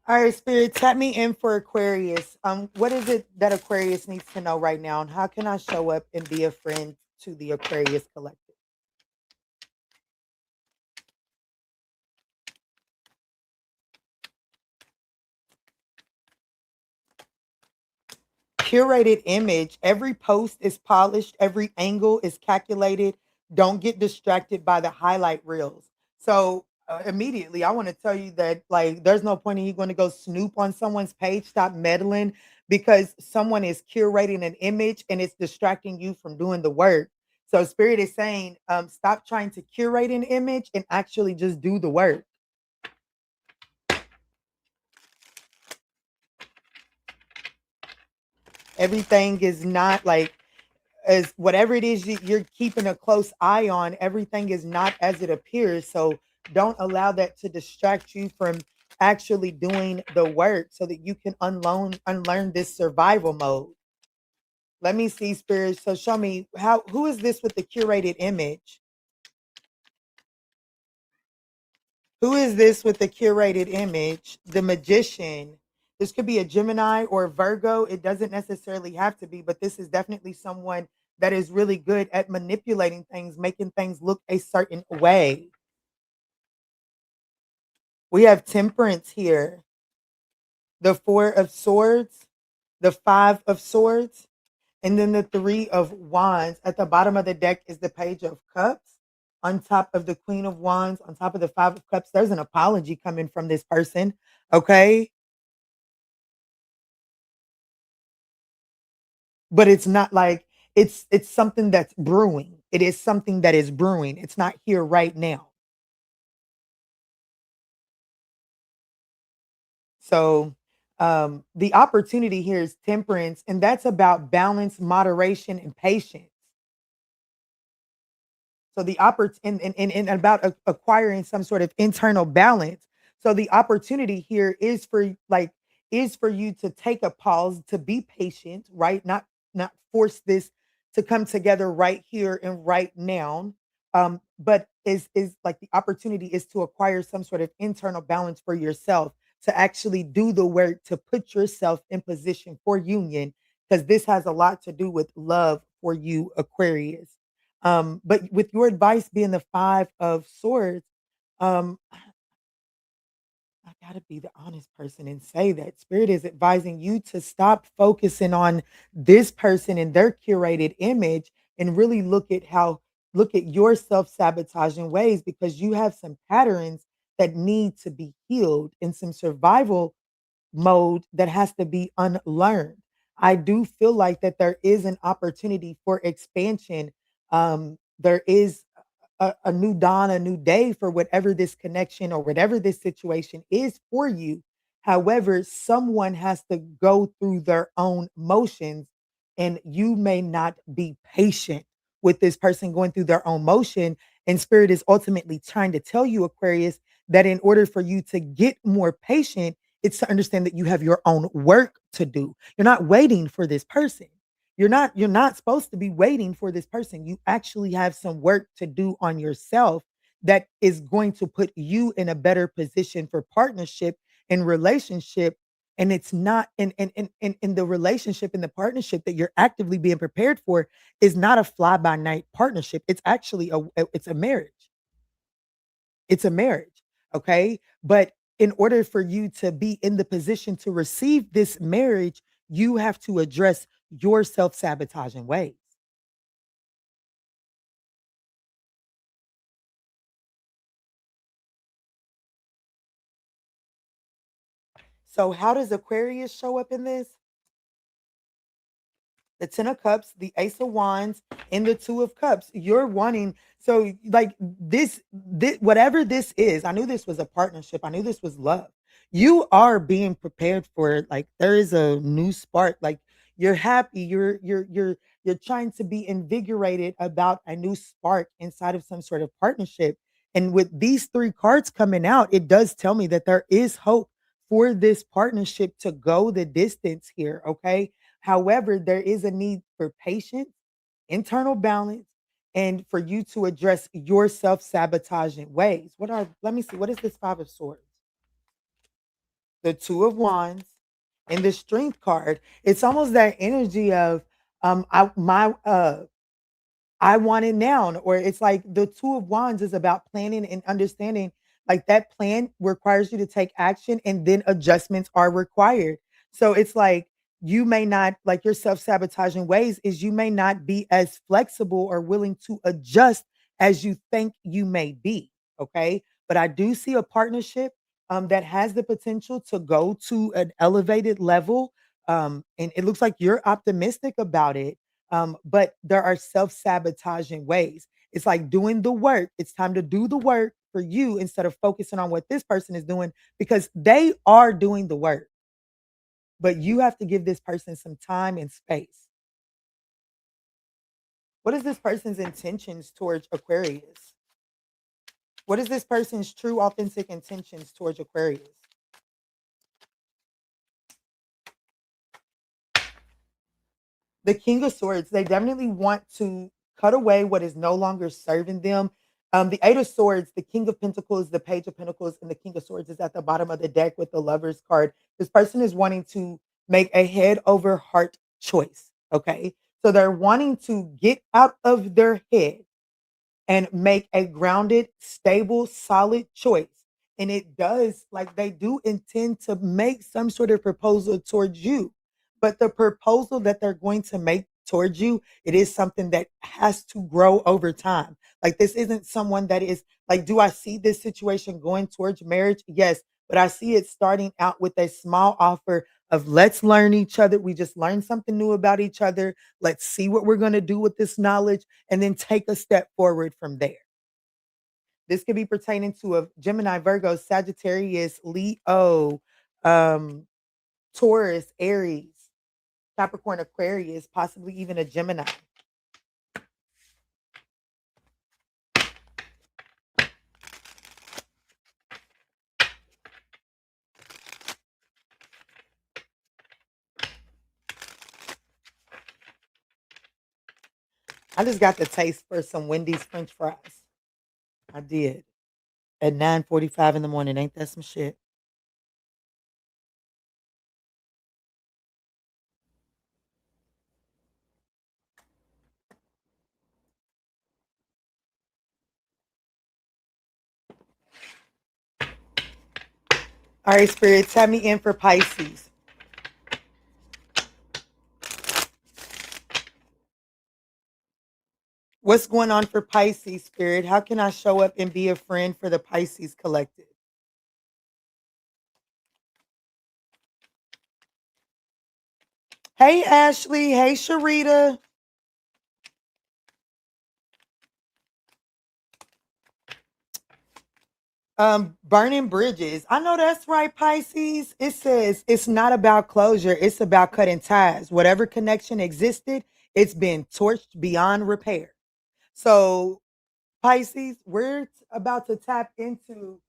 [SPEAKER 2] All right, Spirit, tap me in for Aquarius. What is it that Aquarius needs to know right now, and how can I show up and be a friend to the Aquarius collective? Curated image. Every post is polished, every angle is calculated. Don't get distracted by the highlight reels. So immediately, I want to tell you that like there's no point in you going to go snoop on someone's page. Stop meddling because someone is curating an image and it's distracting you from doing the work. So Spirit is saying, stop trying to curate an image and actually just do the work. Everything is not like as whatever it is you're keeping a close eye on, everything is not as it appears. So don't allow that to distract you from actually doing the work so that you can unlearn this survival mode. Let me see, Spirit. So show me who is this with the curated image? Who is this with the curated image? The magician. This could be a Gemini or Virgo. It doesn't necessarily have to be, but this is definitely someone that is really good at manipulating things, making things look a certain way. We have temperance here. The Four of Swords, the Five of Swords, and then the Three of Wands. At the bottom of the deck is the Page of Cups. On top of the Queen of Wands, on top of the Five of Cups, there's an apology coming from this person. Okay. But it's not like it's something that's brewing. It is something that is brewing. It's not here right now. So the opportunity here is temperance, and that's about balance, moderation, and patience. So the opportunity and about acquiring some sort of internal balance. So the opportunity here is for is for you to take a pause, to be patient, right? Not force this to come together right here and right now. But is like the opportunity is to acquire some sort of internal balance for yourself, to actually do the work to put yourself in position for union, because this has a lot to do with love for you, Aquarius. But with your advice being the Five of Swords, um, I gotta be the honest person and say that Spirit is advising you to stop focusing on this person and their curated image and really look at your self-sabotaging ways, because you have some patterns that need to be healed and some survival mode that has to be unlearned. I do feel like that there is an opportunity for expansion. There is a new dawn, a new day for whatever this connection or whatever this situation is for you. However, someone has to go through their own motions, and you may not be patient with this person going through their own motion. And Spirit is ultimately trying to tell you, Aquarius, that in order for you to get more patient, it's to understand that you have your own work to do. You're not waiting for this person. You're not supposed to be waiting for this person. You actually have some work to do on yourself that is going to put you in a better position for partnership and relationship. And it's not in the relationship and the partnership that you're actively being prepared for is not a fly by night partnership. It's actually it's a marriage. It's a marriage. Okay. But in order for you to be in the position to receive this marriage, you have to address your self sabotaging ways. So, how does Aquarius show up in this? The Ten of Cups, the Ace of Wands, and the Two of Cups. You're wanting, so like this whatever this is, I knew this was a partnership. I knew this was love. You are being prepared for it. Like there is a new spark. Like you're happy. You're trying to be invigorated about a new spark inside of some sort of partnership. And with these three cards coming out, it does tell me that there is hope for this partnership to go the distance here. Okay. However, there is a need for patience, internal balance, and for you to address your self-sabotaging ways. Let me see, what is this Five of Swords? The Two of Wands and the Strength card. It's almost that energy of I want it now. Or it's like the Two of Wands is about planning and understanding. Like that plan requires you to take action and then adjustments are required. So it's like you may not, like your self sabotaging ways, is you may not be as flexible or willing to adjust as you think you may be. Okay. But I do see a partnership that has the potential to go to an elevated level. And it looks like you're optimistic about it, but there are self-sabotaging ways. It's like doing the work. It's time to do the work for you instead of focusing on what this person is doing because they are doing the work. But you have to give this person some time and space. What is this person's intentions towards Aquarius? What is this person's true, authentic intentions towards Aquarius? The King of Swords, they definitely want to cut away what is no longer serving them. The Eight of Swords, the King of Pentacles, the Page of Pentacles, and the King of Swords is at the bottom of the deck with the Lover's card. This person is wanting to make a head over heart choice. Okay. So they're wanting to get out of their head and make a grounded, stable, solid choice. And it does, like they do intend to make some sort of proposal towards you. But the proposal that they're going to make towards you, it is something that has to grow over time. Like this isn't someone that is like, do I see this situation going towards marriage? Yes. But I see it starting out with a small offer of let's learn each other. We just learned something new about each other. Let's see what we're going to do with this knowledge and then take a step forward from there. This could be pertaining to a Gemini, Virgo, Sagittarius, Leo, um, Taurus, Aries, Capricorn, Aquarius, possibly even a Gemini. I just got the taste for some Wendy's French fries. I did at 9:45 in the morning. Ain't that some shit? All right, Spirit, tell me in for Pisces. What's going on for Pisces, Spirit? How can I show up and be a friend for the Pisces collective? Hey, Ashley. Hey, Sharita. Burning bridges. I know that's right, Pisces. It says it's not about closure, it's about cutting ties. Whatever connection existed, it's been torched beyond repair. So, Pisces, about to tap into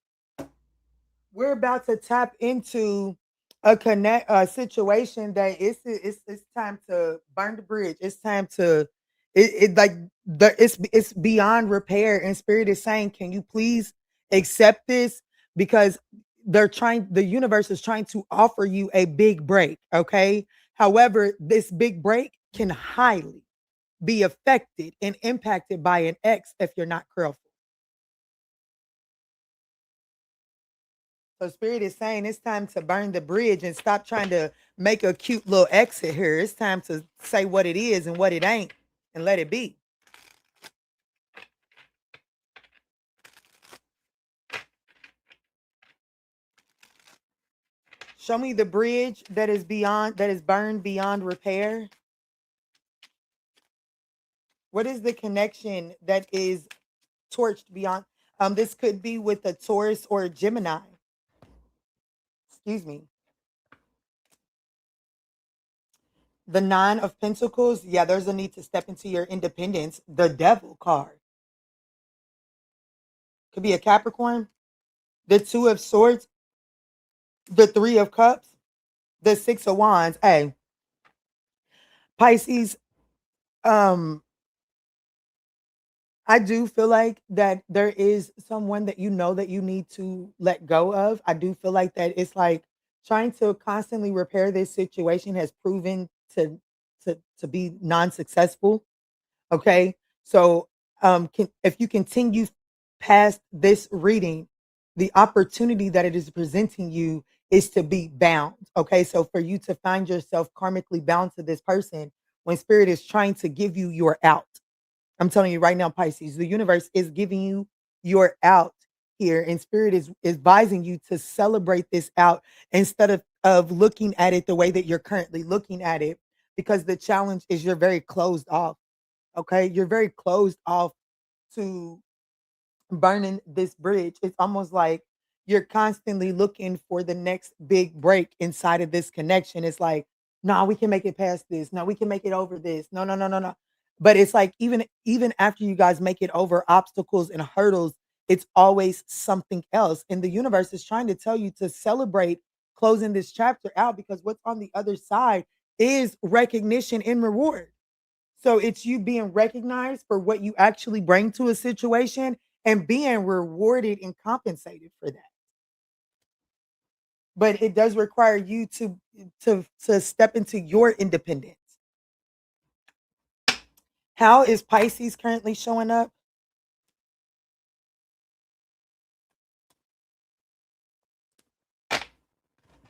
[SPEAKER 2] we're about to tap into a situation that it's time to burn the bridge. It's time to it like it's beyond repair. And Spirit is saying, can you please accept this? Because the universe is trying to offer you a big break. Okay. However, this big break can highly be affected and impacted by an ex if you're not careful. So Spirit is saying it's time to burn the bridge and stop trying to make a cute little exit here. It's time to say what it is and what it ain't and let it be. Show me the bridge that is burned beyond repair. What is the connection that is torched beyond? This could be with a Taurus or a Gemini. excuse me, the 9 of Pentacles, yeah, there's a need to step into your independence. The Devil card could be a Capricorn. The 2 of Swords, the 3 of Cups, the 6 of Wands. Hey, Pisces, I do feel like that there is someone that you know that you need to let go of. I do feel like that it's like trying to constantly repair this situation has proven to be non-successful. Okay. So if you continue past this reading, the opportunity that it is presenting you is to be bound. Okay. So for you to find yourself karmically bound to this person when spirit is trying to give you your out. I'm telling you right now, Pisces, the universe is giving you your out here, and spirit is advising you to celebrate this out instead of looking at it the way that you're currently looking at it, because the challenge is you're very closed off. Okay, you're very closed off to burning this bridge. It's almost like you're constantly looking for the next big break inside of this connection. It's like, no, we can make it past this. No, we can make it over this. No, no, no, no, no. But it's like even after you guys make it over obstacles and hurdles, it's always something else. And the universe is trying to tell you to celebrate closing this chapter out, because what's on the other side is recognition and reward. So it's you being recognized for what you actually bring to a situation and being rewarded and compensated for that. But it does require you to step into your independence. How is Pisces currently showing up?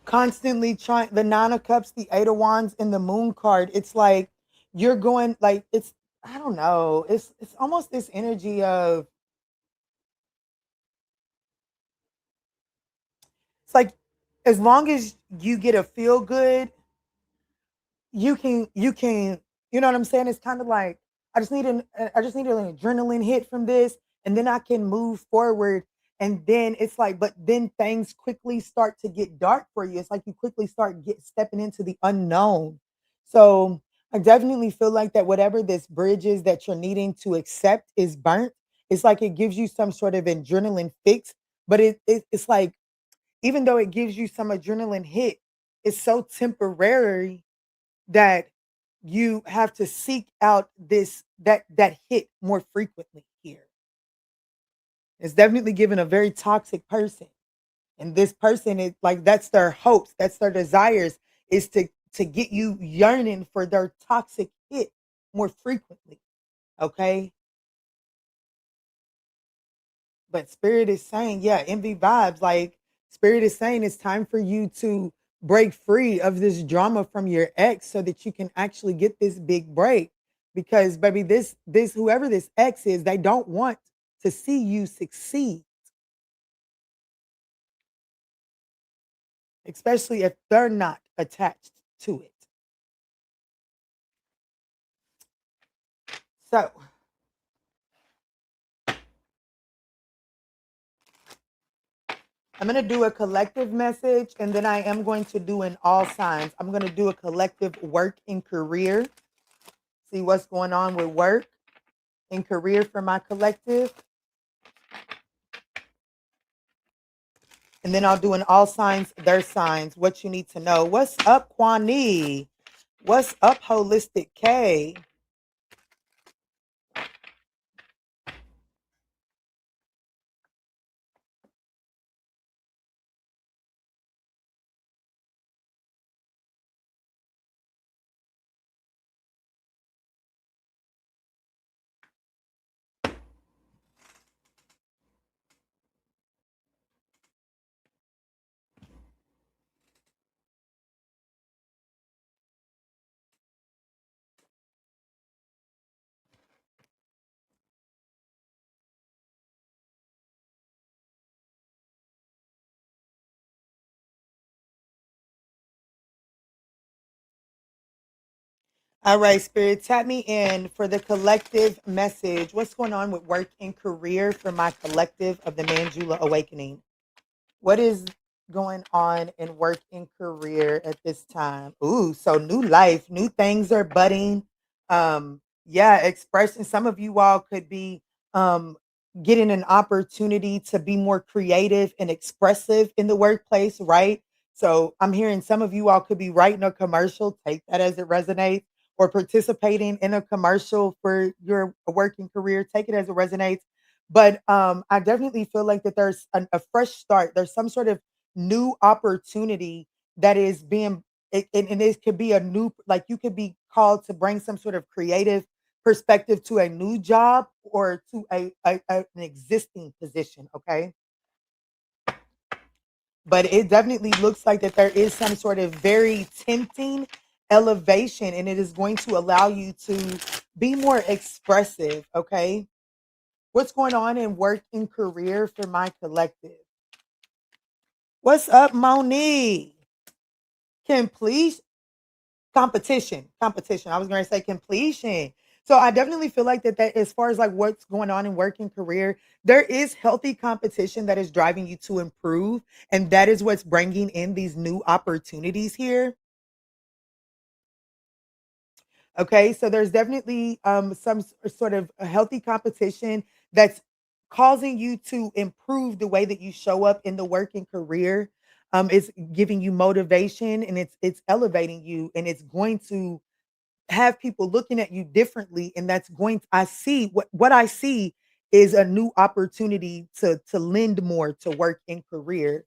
[SPEAKER 2] Constantly trying, the 9 of Cups, the 8 of Wands, and the Moon card. It's like you're going like it's, I don't know. It's almost this energy of, it's like as long as you get a feel good, you can you know what I'm saying? It's kind of like I just need an adrenaline hit from this, and then I can move forward. And then it's like, but then things quickly start to get dark for you. It's like you quickly start get stepping into the unknown. So I definitely feel like that whatever this bridge is that you're needing to accept is burnt. It's like it gives you some sort of adrenaline fix, but it's like even though it gives you some adrenaline hit, it's so temporary that you have to seek out that hit more frequently here. It's definitely given a very toxic person. And this person is like, that's their hopes, that's their desires, is to get you yearning for their toxic hit more frequently. Okay. But spirit is saying, yeah, envy vibes. Like spirit is saying it's time for you to break free of this drama from your ex so that you can actually get this big break. Because baby, this whoever this ex is, they don't want to see you succeed, especially if they're not attached to it. So I'm going to do a collective message, and then I am going to do an all signs. I'm going to do a collective work and career. See what's going on with work and career for my collective. And then I'll do an all signs, their signs, what you need to know. What's up, Kwani? What's up, Holistic K? All right, Spirit, tap me in for the collective message. What's going on with work and career for my collective of the Manjula Awakening? What is going on in work and career at this time? Ooh, so new life, new things are budding. Yeah, expressing some of you all could be um getting an opportunity to be more creative and expressive in the workplace, right? So I'm hearing some of you all could be writing a commercial, take that as it resonates, or participating in a commercial for your working career, take it as it resonates. But I definitely feel like that there's a fresh start. There's some sort of new opportunity that is being and it could be a new, like you could be called to bring some sort of creative perspective to a new job or to an existing position, okay? But it definitely looks like that there is some sort of very tempting elevation, and it is going to allow you to be more expressive, okay? What's going on in work and career for my collective? What's up, Monique? Complete competition. I was going to say completion. So I definitely feel like that as far as like what's going on in work and career, there is healthy competition that is driving you to improve, and that is what's bringing in these new opportunities here. Okay, so there's definitely some sort of a healthy competition that's causing you to improve the way that you show up in the working career. It's giving you motivation, and it's elevating you, and it's going to have people looking at you differently, and that's going I see what I see is a new opportunity to lend more to work and career.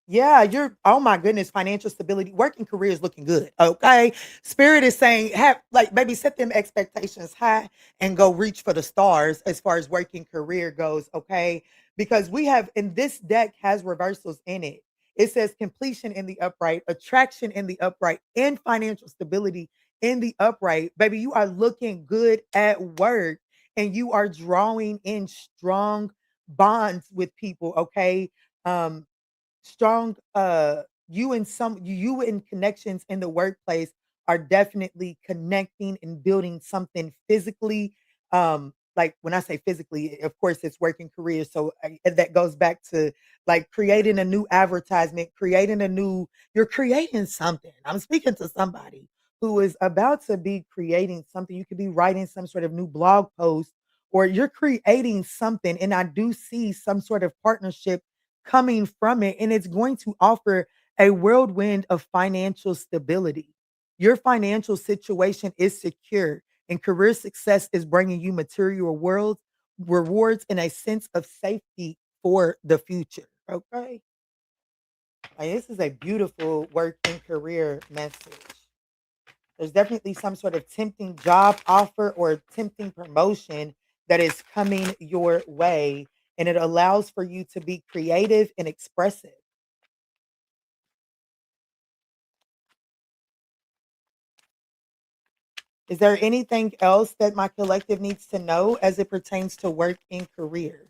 [SPEAKER 2] Yeah, you're oh my goodness, financial stability, working career is looking good. Okay. Spirit is saying have like maybe set them expectations high and go reach for the stars as far as working career goes. Okay. Because we have in this deck has reversals in it. It says completion in the upright, attraction in the upright, and financial stability in the upright. Baby, you are looking good at work, and you are drawing in strong bonds with people. Okay. Um, strong you and connections in the workplace are definitely connecting and building something physically. Like when I say physically, of course it's working career, so that goes back to like creating a new advertisement, creating a new you're creating something. I'm speaking to somebody who is about to be creating something. You could be writing some sort of new blog post, or you're creating something, and I do see some sort of partnership coming from it, and it's going to offer a whirlwind of financial stability. Your financial situation is secure, and career success is bringing you material worlds, rewards, and a sense of safety for the future. Okay. Like, this is a beautiful work and career message. There's definitely some sort of tempting job offer or tempting promotion that is coming your way, and it allows for you to be creative and expressive. Is there anything else that my collective needs to know as it pertains to work and career?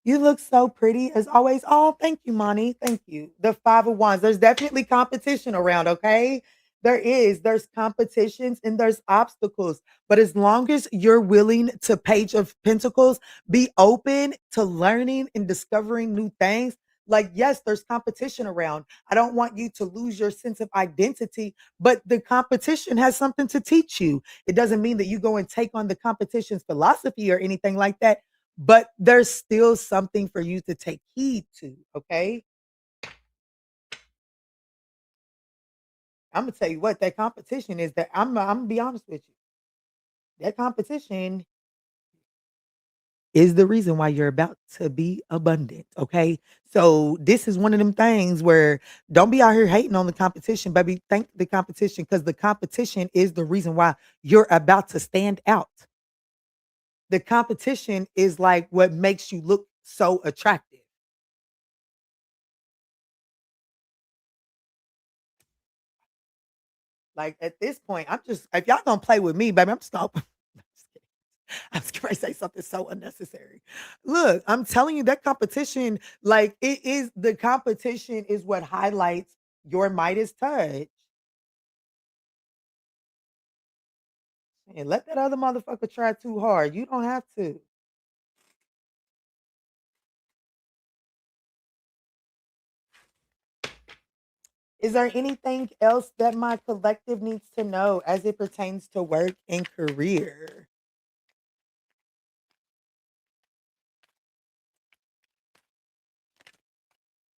[SPEAKER 2] You look so pretty as always. Oh, thank you, Monty. Thank you. The five of wands. There's definitely competition around, okay? There is. There's competitions and there's obstacles. But as long as you're willing to Page of Pentacles, be open to learning and discovering new things. Like, yes, there's competition around. I don't want you to lose your sense of identity, but the competition has something to teach you. It doesn't mean that you go and take on the competition's philosophy or anything like that, but there's still something for you to take heed to, okay? I'm gonna tell you what that competition is that I'm gonna be honest with you. That competition is the reason why you're about to be abundant, okay? So this is one of them things where don't be out here hating on the competition, baby. Thank the competition because the competition is the reason why you're about to stand out. The competition is like what makes you look so attractive. Like at this point, I'm just if y'all gonna play with me, baby, I'm stopping. I was going to say something so unnecessary. Look, I'm telling you that competition, like it is the competition is what highlights your Midas touch. And let that other motherfucker try too hard. You don't have to. Is there anything else that my collective needs to know as it pertains to work and career?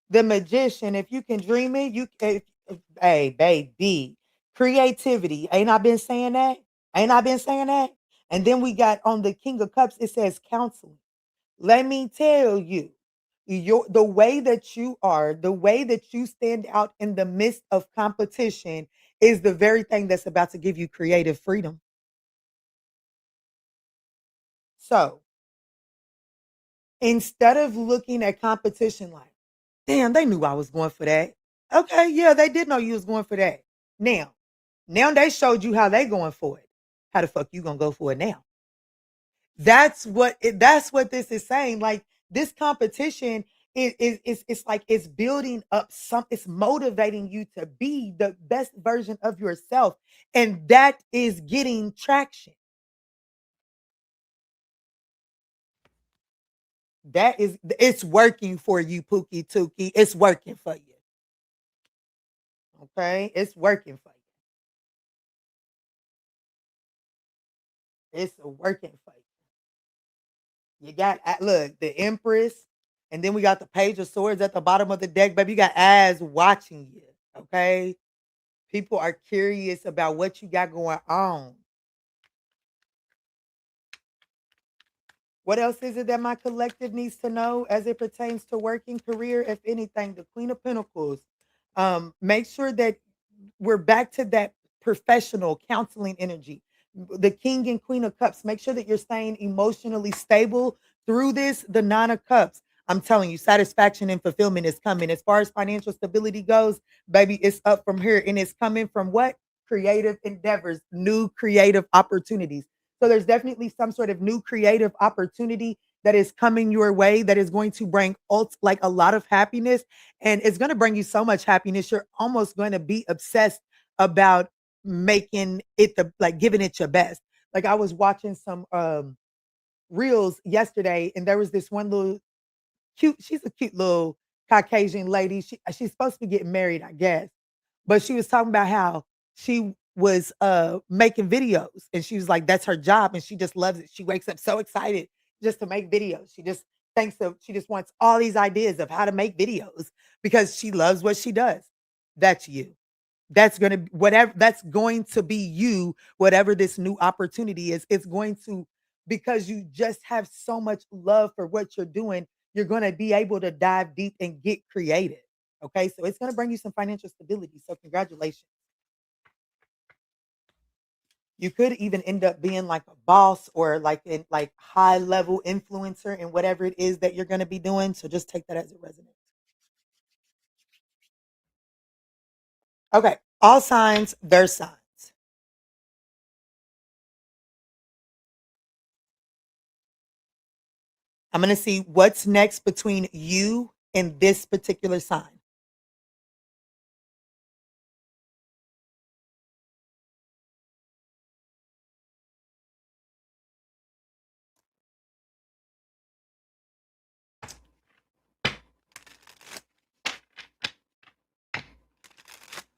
[SPEAKER 2] The magician, if you can dream it, hey, baby. Creativity. Ain't I been saying that? Ain't I been saying that? And then we got on the King of Cups, it says counseling. Let me tell you, the way that you are, the way that you stand out in the midst of competition is the very thing that's about to give you creative freedom. So instead of looking at competition like, damn, they knew I was going for that. Okay, yeah, they did know you was going for that. Now, now they showed you how they going for it. How the fuck you gonna go for it now? That's what this is saying. Like this competition is it's like it's building up it's motivating you to be the best version of yourself. And that is getting traction. It's working for you, Pookie Tookie. It's working for you. Okay, it's working for you. It's working for you. You got look the Empress, and then we got the Page of Swords at the bottom of the deck, baby. You got eyes watching you. Okay, people are curious about what you got going on. What else is it that my collective needs to know as it pertains to working career? If anything, the Queen of Pentacles. Make sure that we're back to that professional counseling energy. The King and Queen of Cups. Make sure that you're staying emotionally stable through this. The Nine of Cups. I'm telling you, satisfaction and fulfillment is coming. As far as financial stability goes, baby, it's up from here. And it's coming from what? Creative endeavors, new creative opportunities. So there's definitely some sort of new creative opportunity that is coming your way that is going to bring like a lot of happiness, and it's going to bring you so much happiness you're almost going to be obsessed about making it the like giving it your best. Like I was watching some reels yesterday, and there was this one little she's a cute little Caucasian lady. She's supposed to be getting married, I guess. But she was talking about how she was making videos, and she was like that's her job and she just loves it. She wakes up so excited just to make videos. She just thinks of she just wants all these ideas of how to make videos because she loves what she does. That's you. That's going to whatever that's going to be you, whatever this new opportunity is. It's going to because you just have so much love for what you're doing, you're going to be able to dive deep and get creative. Okay? So it's going to bring you some financial stability. So congratulations. You could even end up being like a boss or like in like high level influencer in whatever it is that you're going to be doing. So just take that as it resonates. Okay. All signs, their signs. I'm going to see what's next between you and this particular sign.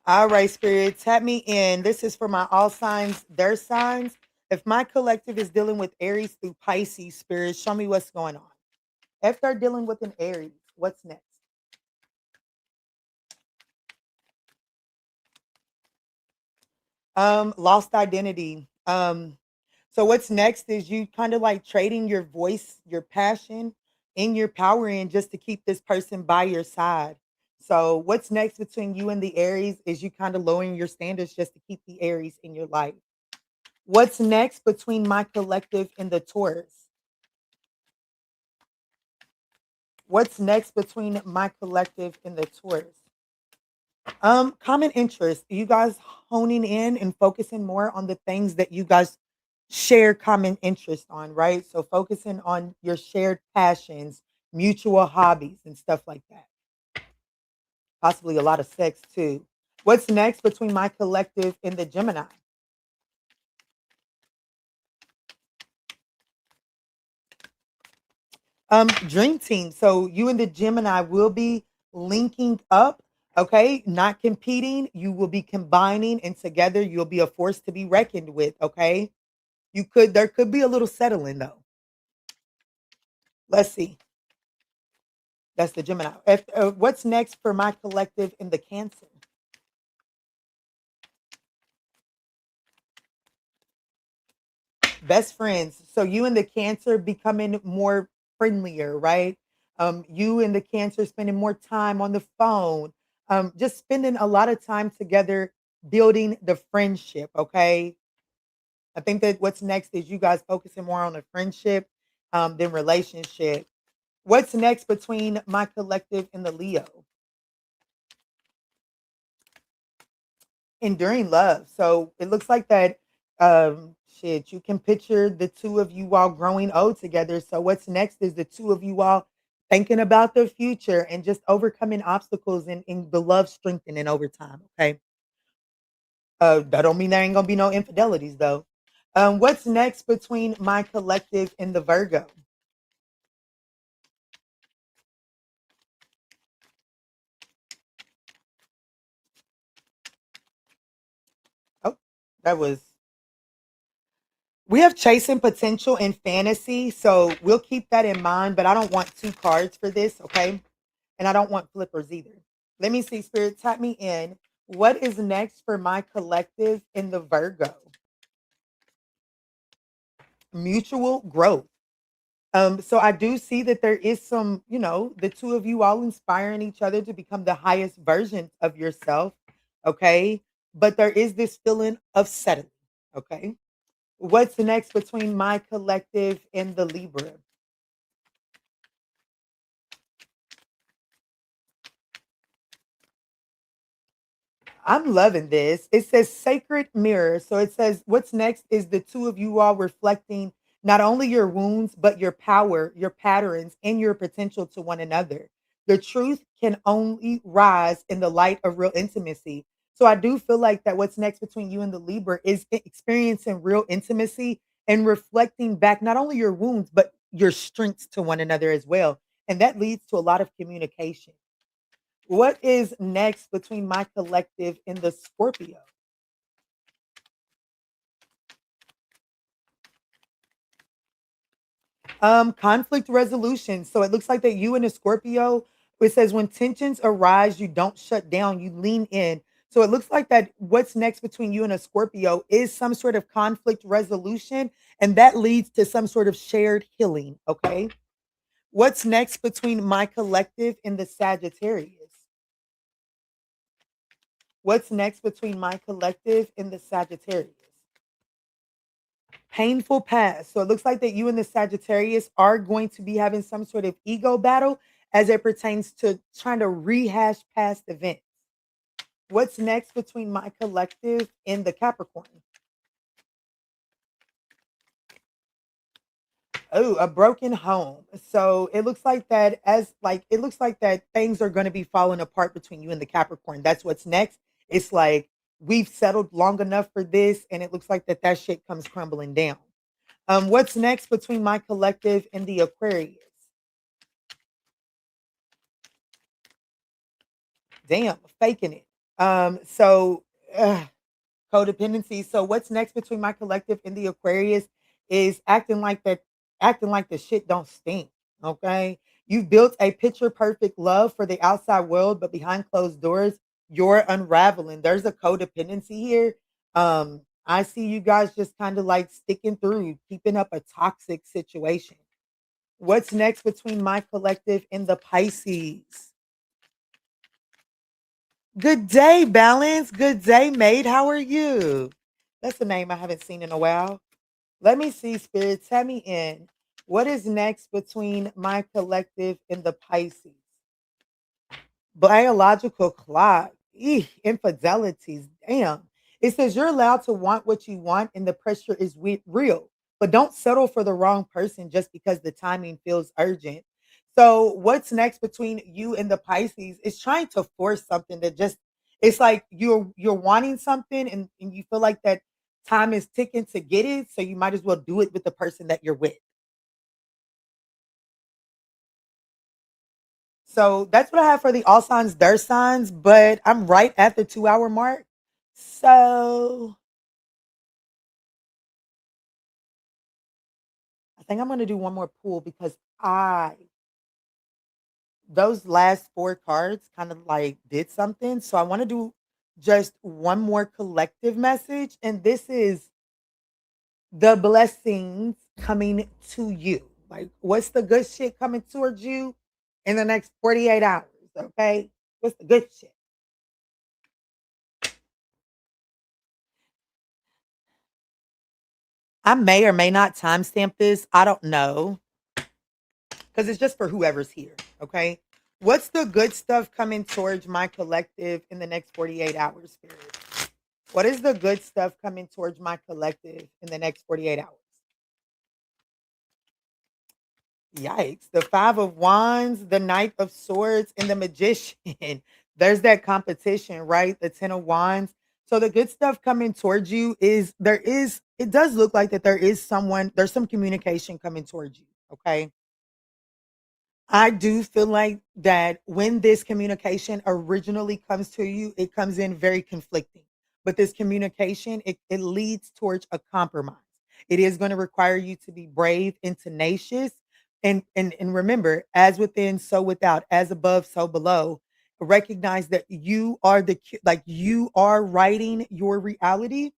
[SPEAKER 2] All right, Spirit, tap me in. This is for my all signs, their signs. If my collective is dealing with Aries through Pisces, Spirit, show me what's going on. If they're dealing with an Aries, what's next? Lost identity. So what's next is you kind of like trading your voice, your passion, and your power in just to keep this person by your side. So what's next between you and the Aries is you kind of lowering your standards just to keep the Aries in your life. What's next between my collective and the Taurus? What's next between my collective and the Taurus? Common interest. You guys honing in and focusing more on the things that you guys share common interest on, right? So focusing on your shared passions, mutual hobbies, and stuff like that. Possibly a lot of sex too. What's next between my collective and the Gemini? Dream team. So you and the Gemini will be linking up, okay? Not competing. You will be combining and together you'll be a force to be reckoned with, okay? There could be a little settling though. Let's see. That's the Gemini. What's next for my collective in the Cancer? Best friends. So you and the Cancer becoming more friendlier, right? You and the Cancer spending more time on the phone, just spending a lot of time together building the friendship, okay? I think that what's next is you guys focusing more on the friendship than relationship. What's next between my collective and the Leo? Enduring love. So it looks like that shit, you can picture the two of you all growing old together. So what's next is the two of you all thinking about the future and just overcoming obstacles and the love strengthening over time. Okay. That don't mean there ain't gonna be no infidelities though. What's next between my collective and the Virgo? Oh, that was we have chasing potential and fantasy, so we'll keep that in mind. But I don't want two cards for this, okay? And I don't want flippers either. Let me see, Spirit, tap me in. What is next for my collective in the Virgo? Mutual growth. So I do see that there is some, the two of you all inspiring each other to become the highest versions of yourself, okay? But there is this feeling of settling, okay? What's next between my collective and the Libra? I'm loving this. It says sacred mirror. So it says what's next is the two of you all reflecting not only your wounds, but your power, your patterns, and your potential to one another. The truth can only rise in the light of real intimacy. So I do feel like that what's next between you and the Libra is experiencing real intimacy and reflecting back not only your wounds, but your strengths to one another as well. And that leads to a lot of communication. What is next between my collective and the Scorpio? Conflict resolution. So it looks like that you and the Scorpio, it says when tensions arise, you don't shut down, you lean in. So it looks like that what's next between you and a Scorpio is some sort of conflict resolution, and that leads to some sort of shared healing. Okay. What's next between my collective and the Sagittarius? What's next between my collective and the Sagittarius? Painful past. So it looks like that you and the Sagittarius are going to be having some sort of ego battle as it pertains to trying to rehash past events. What's next between my collective and the Capricorn? Oh, a broken home. So it looks like that it looks like that things are going to be falling apart between you and the Capricorn. That's what's next. It's like we've settled long enough for this and it looks like that shit comes crumbling down. What's next between my collective and the Aquarius? Damn, faking it. So codependency. So what's next between my collective and the Aquarius is acting like the shit don't stink. Okay. You've built a picture perfect love for the outside world, but behind closed doors, you're unraveling. There's a codependency here. I see you guys just kind of like sticking through, keeping up a toxic situation. What's next between my collective and the Pisces? Good day, Balance. Good day, mate. How are you? That's a name I haven't seen in a while. Let me see, Spirit. Tell me in. What is next between my collective and the Pisces? Biological clock. Eeh, infidelities. Damn. It says you're allowed to want what you want and the pressure is real, but don't settle for the wrong person just because the timing feels urgent. So, what's next between you and the Pisces is trying to force something that just it's like you're wanting something and you feel like that time is ticking to get it. So you might as well do it with the person that you're with. So that's what I have for the all signs, their signs, but I'm right at the 2 hour mark. So I think I'm going to do one more pool because those last four cards kind of like did something. So I want to do just one more collective message. And this is the blessings coming to you. Like, what's the good shit coming towards you in the next 48 hours? Okay. What's the good shit? I may or may not timestamp this. I don't know because it's just for whoever's here. Okay. What's the good stuff coming towards my collective in the next 48 hours, Spirit? What is the good stuff coming towards my collective in the next 48 hours? Yikes. The Five of Wands, the Knight of Swords, and the Magician. There's that competition, right? The Ten of Wands. So the good stuff coming towards you is it does look like that there's some communication coming towards you. Okay. I do feel like that when this communication originally comes to you, it comes in very conflicting. But this communication, it leads towards a compromise. It is going to require you to be brave and tenacious. And remember, as within, so without, as above, so below. Recognize that you are like you are writing your reality.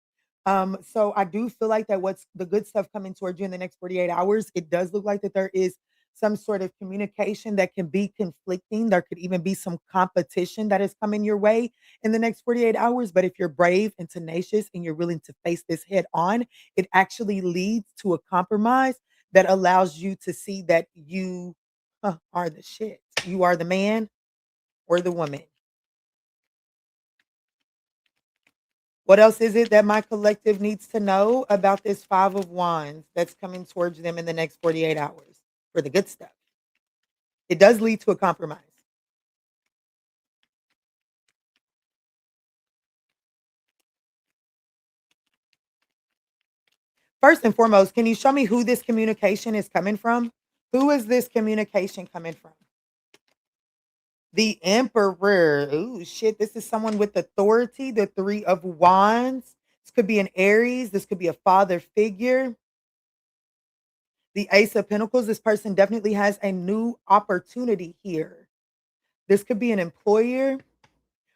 [SPEAKER 2] So I do feel like that what's the good stuff coming towards you in the next 48 hours, it does look like that there is some sort of communication that can be conflicting. There could even be some competition that is coming your way in the next 48 hours. But if you're brave and tenacious and you're willing to face this head on, it actually leads to a compromise that allows you to see that you are the shit. You are the man or the woman. What else is it that my collective needs to know about this Five of Wands that's coming towards them in the next 48 hours for the good stuff? It does lead to a compromise. First and foremost, can you show me who this communication is coming from? Who is this communication coming from? The Emperor. Ooh, shit. This is someone with authority. The Three of Wands. This could be an Aries. This could be a father figure. The Ace of Pentacles. This person definitely has a new opportunity here. This could be an employer.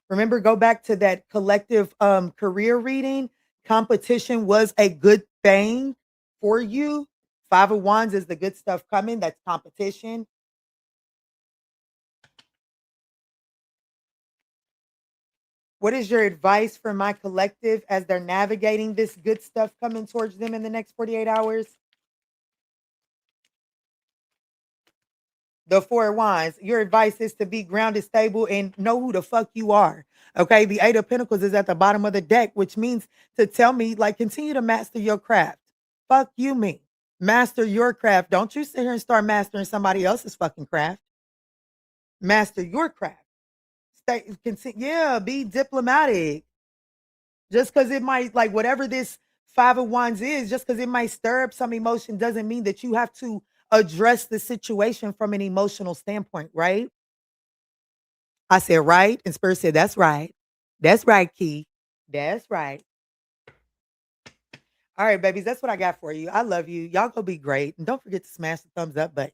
[SPEAKER 2] Remember, go back to that collective career reading. Competition was a good thing for you. Five of Wands is the good stuff coming. That's competition. What is your advice for my collective as they're navigating this good stuff coming towards them in the next 48 hours? The Four of Wands. Your advice is to be grounded, stable, and know who the fuck you are. Okay. The Eight of Pentacles is at the bottom of the deck, which means to tell me, like, continue to master your craft. Fuck you, me. Master your craft. Don't you sit here and start mastering somebody else's fucking craft. Master your craft. Yeah, be diplomatic. Just because it might, like, whatever this Five of Wands is, just because it might stir up some emotion doesn't mean that you have to address the situation from an emotional standpoint, right? I said, right. And Spirit said, that's right. That's right, Key. That's right. All right, babies, that's what I got for you. I love you. Y'all go be great. And don't forget to smash the thumbs up button.